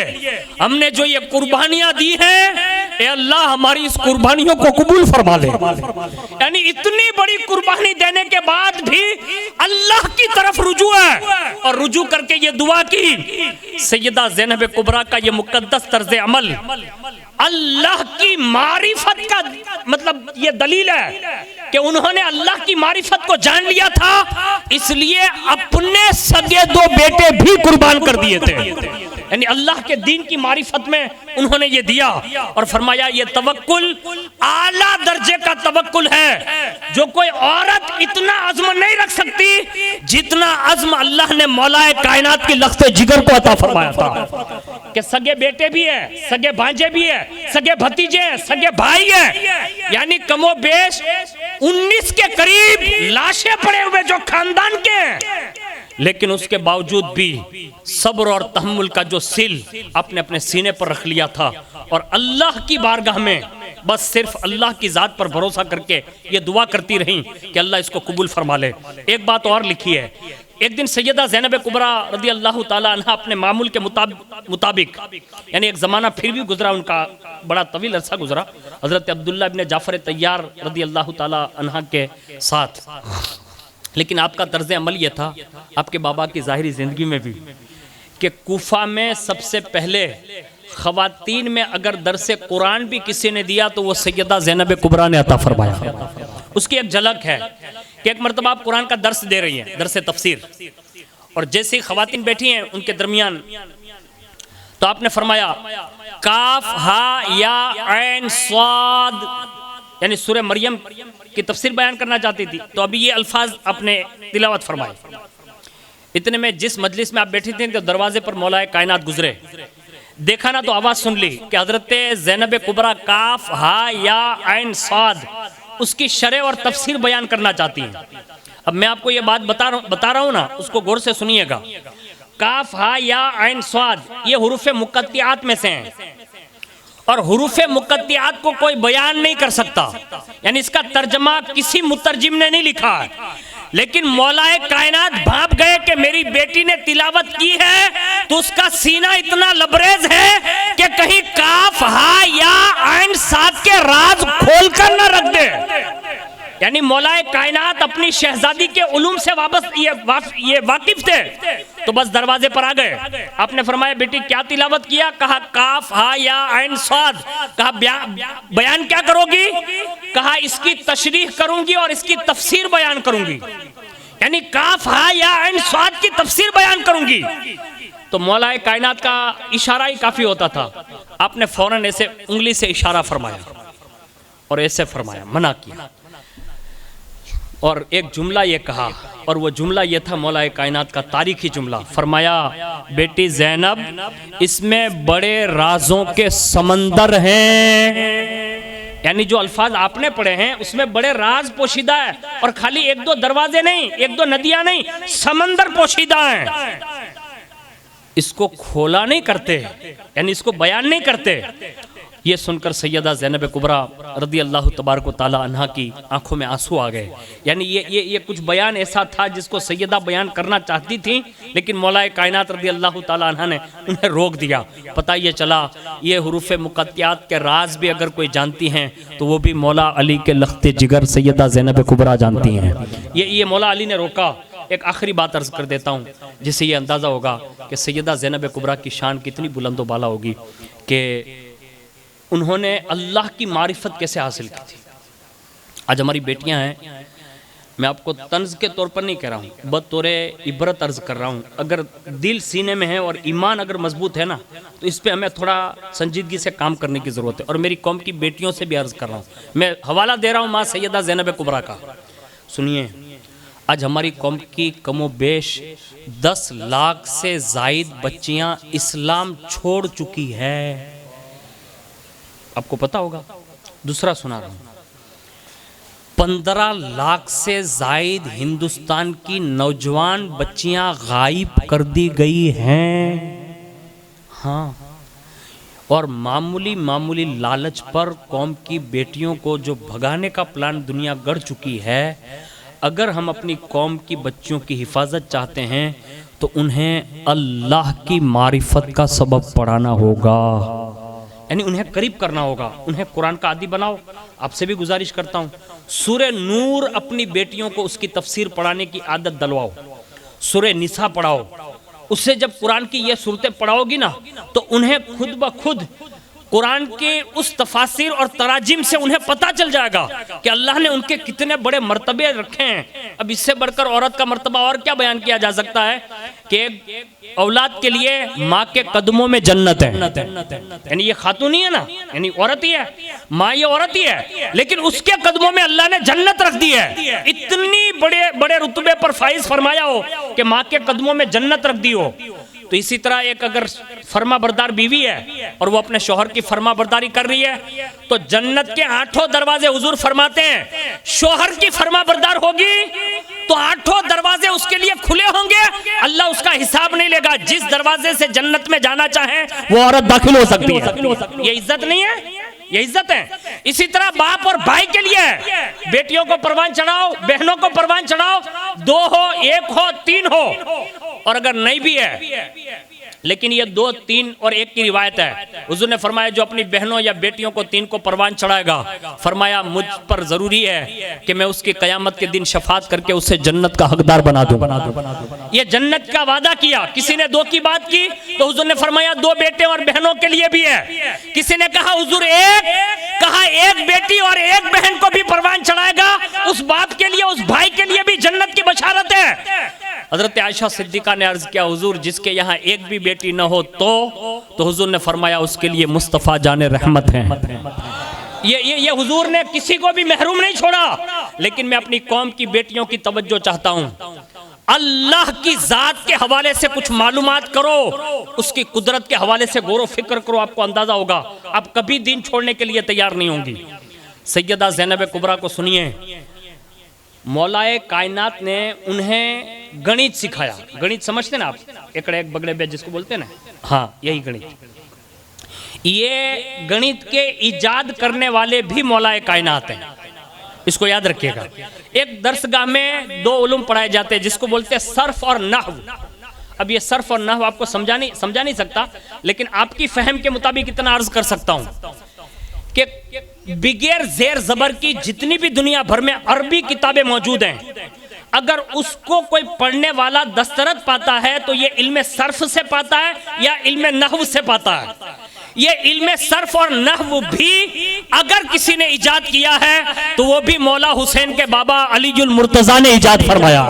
हमने जो ये कुर्बानियाँ दी हैं, ए अल्लाह हमारी इस कुर्बानियों को कबूल फरमा ले। यानी इतनी बड़ी कुर्बानी देने के बाद भी अल्लाह की तरफ रुजू है और रुजू करके ये दुआ की। सैयदा ज़ैनब कुबरा का ये मुक़द्दस तर्ज़ अमल अल्लाह की मारिफत का मतलब ये दलील है कि उन्होंने अल्लाह की मारिफत को जान लिया था, इसलिए अपने सगे दो बेटे भी कुर्बान कर दिए थे। यानी अल्लाह के दीन की मारिफत में उन्होंने ये दिया और फरमाया ये तवक्कुल आला दर्जे का तवक्कुल है, जो कोई औरत इतना अज़्म नहीं रख सकती जितना अज़्म अल्लाह ने मौलाए कायनात की लख्ते जिगर को अता फरमाया था कि सगे बेटे भी है, सगे भांजे भी है, सगे भतीजे हैं, सगे भाई है, यानी कमो बेश 19 के करीब लाशें पड़े हुए जो खानदान के हैं, लेकिन उसके बावजूद भी सब्र और तहम्मुल का जो सिल आपने अपने सीने पर रख लिया था और अल्लाह की बारगाह में बस सिर्फ अल्लाह की ज़ात पर भरोसा करके ये दुआ करती रहीं कि अल्लाह इसको कबूल फरमा ले। एक बात और लिखी है, एक दिन सैयदा ज़ैनब कुबरा रज़ी अल्लाह ताला अन्हा अपने मामूल के मुताबिक यानी एक ज़माना फिर भी गुजरा, उनका बड़ा तवील अरसा गुजरा हज़रत अब्दुल्ला इब्न जाफ़र तैयार रज़ी अल्लाह ताला अन्हा के साथ, लेकिन आपका तर्ज़ अमल ये था आपके बाबा की ज़ाहिरी ज़िंदगी में भी कि कूफा में सबसे पहले ख़वातीन में अगर दरसे कुरान भी किसी ने दिया तो वो सैयदा ज़ैनब कुबरा ने अता फरमाया। उसकी एक झलक है कि एक मरतबा आप कुरान का दर्स दे रही हैं, दरसे तफसीर, और जैसे ख़वातीन बैठी हैं उनके दरमियान तो आपने फरमाया काफ हा या ऐन स्वाद, यानी सूरह मरियम की तफसीर बयान करना चाहती थी, तो अभी ये अल्फाज आपने तिलावत फरमाए। इतने में जिस मजलिस में आप बैठी थी तो दरवाजे पर मौलाए कायनात गुजरे, देखा ना तो आवाज़ सुन ली कि हज़रत ज़ैनब कुबरा काफ हा या ऐन स्वाद उसकी शरह और तफसीर बयान करना चाहती हैं। अब मैं आपको ये बात बता रहा हूँ ना, उसको गौर से सुनिएगा। काफ हा या ऐन स्वाद ये हुरूफ मुक़त्तिआत में से हैं और हुरूफ मुक़त्तिआत को कोई बयान नहीं कर सकता, यानी इसका तर्जमा किसी मुतरजिम ने नहीं लिखा है, लेकिन मौलाए कायनात भाप गए कि मेरी बेटी ने तिलावत की है तो उसका सीना इतना लबरेज है कि कहीं काफ हा या ऐन साद के राज खोल कर न रख दे। यानी मौलाए कायनात अपनी शहजादी के उलूम से ये वाकिफ थे, तो बस दरवाजे पर आ गए। आपने फरमाया बेटी क्या तिलावत किया? कहा काफ हा या ऐन स्वाद। कहा बयान क्या करोगी? कहा इसकी तशरीह करूंगी और इसकी तफसीर बयान करूंगी, यानी काफ हा या ऐन स्वाद की तफसीर बयान करूंगी। तो मौलाए कायनात का इशारा ही काफी होता था। आपने फौरन ऐसे उंगली से इशारा फरमाया और ऐसे फरमाया, मना किया, और एक जुमला ये कहा, और वो जुमला ये था मौलाए कायनात का तारीखी जुमला। फरमाया बेटी ज़ैनब इसमें बड़े राजों के समंदर हैं, यानी जो अल्फाज आपने पढ़े हैं उसमें बड़े राज पोशीदा है, और खाली एक दो दरवाजे नहीं, एक दो नदियां नहीं, समंदर पोशीदा हैं। इसको खोला नहीं करते, यानी इसको बयान नहीं करते। ये सुनकर सैयदा ज़ैनब कुबरा रदी अल्लाह तबारक व तआला अन्हा की आंखों में आंसू आ गए। यानी ये कुछ बयान ऐसा था जिसको सैयदा बयान करना चाहती थी, लेकिन मौलाए कायनात रदी अल्लाह तआला अन्हा ने उन्हें रोक दिया। पता ये चला ये हुरूफ़ मुक़त्तियात के राज भी अगर कोई जानती हैं तो वो भी मौला अली के लख्ते जिगर सैयदा ज़ैनब कुबरा जानती हैं। ये मौला अली ने रोका। एक आखिरी बात अर्ज कर देता हूँ जिससे ये अंदाज़ा होगा कि सैयदा ज़ैनब कुबरा की शान कितनी बुलंदो बाला होगी कि उन्होंने अल्लाह की मारिफत कैसे हासिल की थी। आज हमारी बेटियां हैं, मैं आपको तंज के तौर पर नहीं कह रहा हूँ, बतौरे इबरत अर्ज कर रहा हूँ। अगर दिल सीने में है और ईमान अगर मजबूत है ना, तो इस पे हमें थोड़ा संजीदगी से काम करने की ज़रूरत है। और मेरी कौम की बेटियों से भी अर्ज कर रहा हूँ, मैं हवाला दे रहा हूँ माँ सैयदा ज़ैनब कुबरा का। सुनिए, आज हमारी कौम की कमो बेश 10 लाख से ज़ायद बच्चियाँ इस्लाम छोड़ चुकी है। आपको पता होगा। दूसरा सुना रहा हूं, 15 लाख से जायद हिंदुस्तान की नौजवान बच्चियां गायब कर दी गई हैं। हाँ, और मामूली लालच पर कौम की बेटियों को जो भगाने का प्लान दुनिया गढ़ चुकी है। अगर हम अपनी कौम की बच्चियों की हिफाजत चाहते हैं तो उन्हें अल्लाह की मारिफत का सबब पढ़ाना होगा, यानी उन्हें करीब करना होगा, उन्हें कुरान का आदी बनाओ। आपसे भी गुजारिश करता हूँ, सूरे नूर अपनी बेटियों को उसकी तफसीर पढ़ाने की आदत डलवाओ, सूरे निसा पढ़ाओ। उससे जब कुरान की ये सूरतें पढ़ाओगी ना, तो उन्हें खुद ब खुद कुरान के उस तफासिर और तराजिम से उन्हें पता चल जाएगा कि अल्लाह ने उनके कितने बड़े मर्तबे रखे हैं। अब इससे बढ़कर औरत का मर्तबा और क्या बयान किया जा सकता है कि औलाद के लिए माँ के कदमों में जन्नत है। यानी ये खातून ही है ना, यानी औरत ही है, माँ ये औरत ही है, लेकिन उसके कदमों में अल्लाह ने जन्नत रख दी है। इतनी बड़े बड़े रुतबे पर फाइज फरमाया हो कि माँ के कदमों में जन्नत रख दी हो। तो इसी तरह एक अगर फर्मा बरदार बीवी है और वो अपने शौहर की फर्मा बरदारी कर रही है, तो जन्नत के 8 दरवाजे हुजूर फरमाते हैं, शौहर की फर्मा बरदार होगी तो 8 दरवाजे उसके लिए खुले होंगे, अल्लाह उसका हिसाब नहीं लेगा। जिस दरवाजे से जन्नत में जाना चाहे वो औरत दाखिल हो सकती है। ये इज्जत नहीं है, ये इज्जत है। इसी तरह बाप और भाई के लिए बेटियों को परवान चढ़ाओ, बहनों को परवान चढ़ाओ, 2 हो, 1 हो, 3 हो, और अगर नहीं भी है, लेकिन ये 2, 3 और 1 की रिवायत है। हुजूर ने फरमाया जो अपनी बहनों या बेटियों को 3 को परवान चढ़ाएगा, फरमाया मुझ पर जरूरी है कि मैं उसकी कयामत के दिन शफात करके उसे जन्नत का हकदार बना दूं। ये जन्नत का वादा किया। किसी ने 2 की बात की तो हुजूर ने फरमाया 2 बेटे और बहनों के लिए भी है। किसी ने कहा हुजूर 1, कहा 1 बेटी और 1 बहन को भी परवान चढ़ाएगा, उस बाप के लिए, उस भाई के लिए भी जन्नत की बशारत है। हजरत आयशा सिद्दीका ने अर्ज किया हुजूर जिसके यहाँ 1 भी बेटी न हो तो हुजूर ने फरमाया उसके लिए मुस्तफ़ा जाने रहमत है। ये हुजूर ने किसी को भी महरूम नहीं छोड़ा। लेकिन मैं अपनी कौम की बेटियों की तवज्जो चाहता हूँ, अल्लाह की जात के हवाले से कुछ मालूमात करो, उसकी कुदरत के हवाले से गौर फिक्र करो, आपको अंदाजा होगा आप कभी दीन छोड़ने के लिए तैयार नहीं होंगी। सैयदा ज़ैनब कुबरा को सुनिए, मौलाए कायनात ने उन्हें गणित सिखाया। गणित समझते ना आप, एकड़े एक बगड़े बे जिसको बोलते हैं ना, हाँ यही गणित। ये गणित के इजाद करने वाले भी मौलाए कायनात हैं, इसको याद रखिएगा। एक दर्सगाह में 2 उलूम पढ़ाए जाते हैं जिसको बोलते हैं सर्फ और नहव। अब ये सर्फ और नहव आपको समझा नहीं सकता, लेकिन आपकी फहम के मुताबिक इतना अर्ज कर सकता हूं कि बिगैर जेर जबर की जितनी भी दुनिया भर में अरबी किताबें मौजूद हैं, अगर उसको कोई पढ़ने वाला दस्तरत पाता है तो ये इल्म सर्फ से पाता है या इल्म नहव से पाता है। ये इल्म सर्फ और नहव भी अगर किसी ने इजाद किया है तो वो भी मौला हुसैन के बाबा अलीजुल मुर्तजा ने इजाद फरमाया।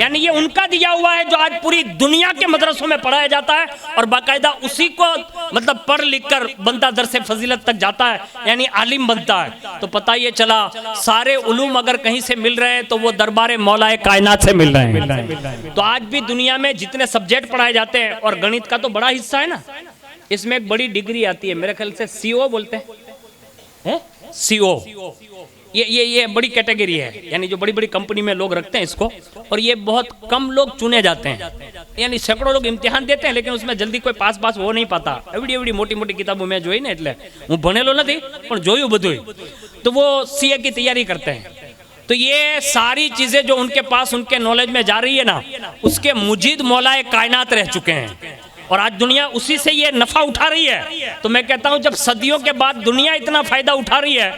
यानी ये उनका दिया हुआ है जो आज पूरी दुनिया के मदरसों में पढ़ाया जाता है और बाकायदा उसी को मतलब पढ़ लिख कर बंदा दरसे फजीलत तक जाता है, यानी आलिम बनता है। तो पता ये चला सारे उलूम अगर कहीं से मिल रहे हैं तो वो दरबार मौलाए कायनात से मिल रहे हैं। तो आज भी दुनिया में जितने सब्जेक्ट पढ़ाए जाते हैं, और गणित का तो बड़ा हिस्सा है ना, इसमें एक बड़ी डिग्री आती है, मेरे ख्याल से सीओ बोलते हैं, सीओ। ये बड़ी कैटेगरी है, यानी जो बड़ी बड़ी कंपनी में लोग रखते हैं इसको, और ये बहुत कम लोग चुने जाते हैं। यानी सैकड़ों लोग इम्तिहान देते हैं लेकिन उसमें जल्दी कोई पास हो नहीं पाता। एवडी मोटी मोटी किताबों में जोई ने, એટલે હું ભણેલો નથી પણ જોયું બધું, तो वो सीए की तैयारी करते हैं। तो ये सारी चीजें जो उनके पास उनके नॉलेज में जा रही है ना, उसके मुजीद मौलाए कायनात रह चुके हैं और आज दुनिया उसी से ये नफा उठा रही है। तो मैं कहता हूं जब सदियों के बाद दुनिया इतना फायदा उठा रही है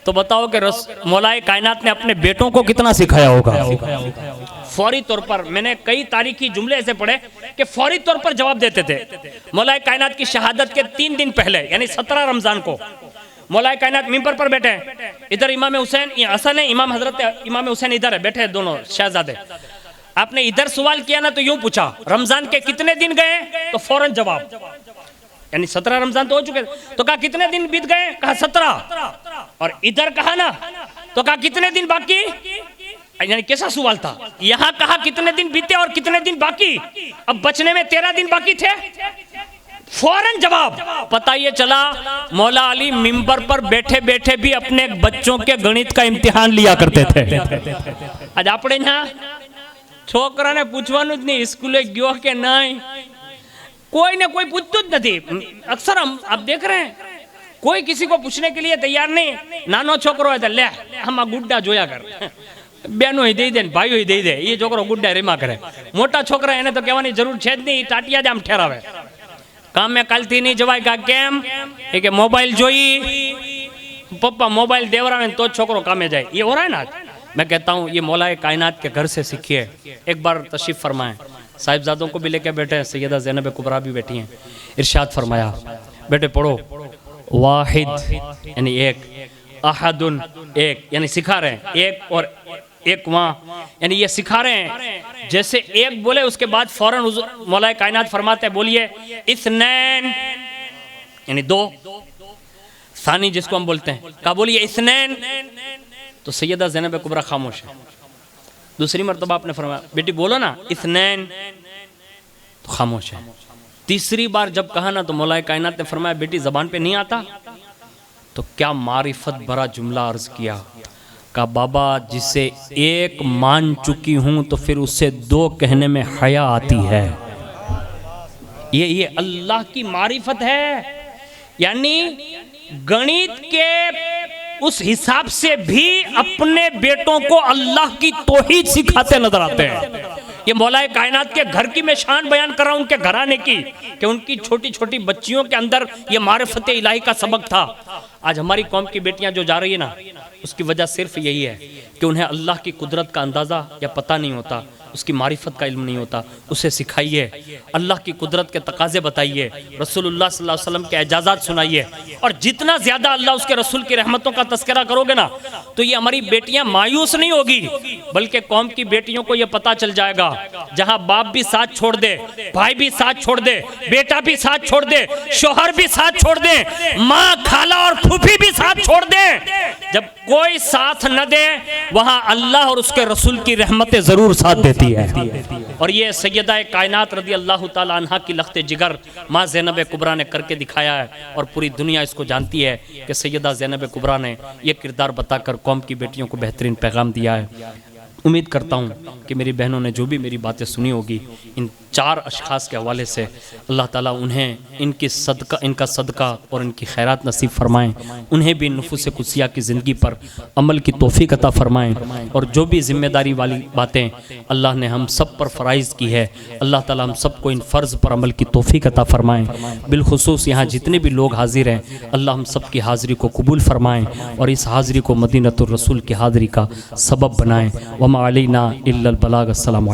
तो बताओ कि मौलाए कायनात ने अपने बेटों को कितना सिखाया होगा। फौरी तौर पर मैंने कई तारीखी जुमले ऐसे पढ़े कि फौरी तौर पर जवाब देते थे। मौलाए कायनात की शहादत के 3 दिन पहले यानी 17 रमजान को मौलाए कायनात मिंबर पर बैठे, इधर इमाम हुसैन हसन है, हजरत इमाम हुसैन इधर है, बैठे दोनों शहजादे। आपने इधर सवाल किया ना तो यूं पूछा रमजान के कितने दिन गए, तो फौरन जवाब, यानी 17 रमजान तो हो चुके, तो कहा कितने दिन बीत गए, कहा 17। और इधर कहा ना तो कहा कितने दिन बाकी, यानी कैसा सवाल था। यहां कहा कितने दिन बीते और कितने दिन बाकी, अब बचने में 13 दिन बाकी थे, फौरन जवाब। पता ये चला मौला अली मिंबर पर बैठे बैठे भी अपने बच्चों के गणित का इम्तिहान लिया करते थे। आज आपने यहां छोकरा ने पूछवानुं ज नहीं स्कूले गयो के नहीं, कोई ने कोई पूछतुं ज नहीं। अक्सर हम आप देख रहे हैं कोई किसी को पूछने के लिए तैयार नहीं। नानो छोकरो है तो ले हम गुड्डा जोया कर, बहनों ही दे दे भाईओ ही दे दे, ये छोकरो गुड्डा रेमा करे। मोटा छोकरा एने तो कहवानी जरूर छे ज नहीं, टाटिया ज आम ठहरावे। काम में काल थी नहीं जवाय का केम के मोबाइल जोई, पप्पा मोबाइल देवरावे तो छोकरो कामे जाए, ये हो रहा है ना। मैं कहता हूँ ये मौलाए कायनात के घर से सीखिए। एक बार तशरीफ फरमाएं, साहिबजादों को भी लेकर बैठे हैं, सैयदा ज़ैनब कुबरा भी बैठी हैं। इरशाद फरमाया बेटे पढ़ो, वाहिद यानी एक, अहदुन एक, यानी सिखा रहे हैं एक और एक वहाँ, यानी ये सिखा रहे हैं। जैसे एक बोले उसके बाद फौरन मौलाए कायनात फरमाते हैं बोलिए इस्नैन यानी 2, सानी जिसको हम बोलते हैं, कहा बोलिए इस्नैन, तो सैयदा ज़ैनब कुबरा खामोश है। दूसरी मर्तबा आपने फरमाया बेटी बोलो ना इस्नैन, तो खामोश है। तीसरी बार जब कहा ना तो मौलाए कायनात ने फरमाया बेटी जबान पे नहीं आता, तो क्या मारिफत भरा जुमला अर्ज किया, कहा बाबा जिसे एक मान चुकी हूं तो फिर उससे 2 कहने में हया आती है। ये अल्लाह की मारिफत है। यानी गणित के उस हिसाब से भी अपने बेटों को अल्लाह की तौहीद सिखाते नजर आते हैं। ये मौलाए कायनात के घर की मैं शान बयान कर रहा हूं, उनके घराने की, कि उनकी छोटी छोटी बच्चियों के अंदर ये मारिफत इलाही का सबक था। आज हमारी कौम की बेटियां जो जा रही है ना, उसकी वजह सिर्फ यही है कि उन्हें अल्लाह की कुदरत का अंदाज़ा या पता नहीं होता, उसकी मारिफत का इल्म नहीं होता। उसे सिखाइए, अल्लाह की कुदरत के तकाजे बताइए, रसूलुल्लाह सल्लल्लाहु अलैहि वसल्लम के एजाज़ात सुनाइए। और जितना ज़्यादा अल्लाह उसके रसूल की रहमतों का तस्करा करोगे ना, तो ये हमारी बेटियां मायूस नहीं होगी, बल्कि कौम की बेटियों को ये पता चल जाएगा जहां बाप भी साथ छोड़ दे, भाई भी साथ छोड़ दे, बेटा भी साथ छोड़ दे, शोहर भी साथ छोड़ दे, माँ खाला और फूफी भी साथ छोड़ दे, जब कोई साथ न दे वहां अल्लाह और उसके रसूल की रहमतें जरूर साथ देती है। और ये सैयदा कायनात रदी अल्लाह ताला अन्हा की लख्ते जिगर माँ ज़ैनब कुबरा ने करके दिखाया है, और पूरी दुनिया इसको जानती है कि सैयदा ज़ैनब कुबरा ने यह किरदार बताकर कौम की बेटियों को बेहतरीन पैगाम दिया है। उम्मीद करता हूँ कि मेरी बहनों ने जो भी मेरी बातें सुनी होगी, इन 4 अशखास के हवाले से अल्लाह ताला उन्हें इनका सदका और इनकी खैरात नसीब फरमाएँ, उन्हें भी नफूस कुदसिया की ज़िंदगी पर अमल की तौफीक अता फरमाएँ। और जो भी ज़िम्मेदारी वाली बातें अल्लाह ने हम सब पर फ़राइज़ की है, अल्लाह ताला हम सबको इन फ़र्ज़ पर अमल की तौफीक अता फरमाएँ। बिलखुसूस यहाँ जितने भी लोग हाजिर हैं, अल्लाह हम सब की हाज़िरी को कबूल फरमाएँ और इस हाज़िरी को मदीनतुर रसूल की हाज़िरी का सबब बनाएँ। वमा अलैना इल्लल बलाग। अस्सलामु अलैकुम।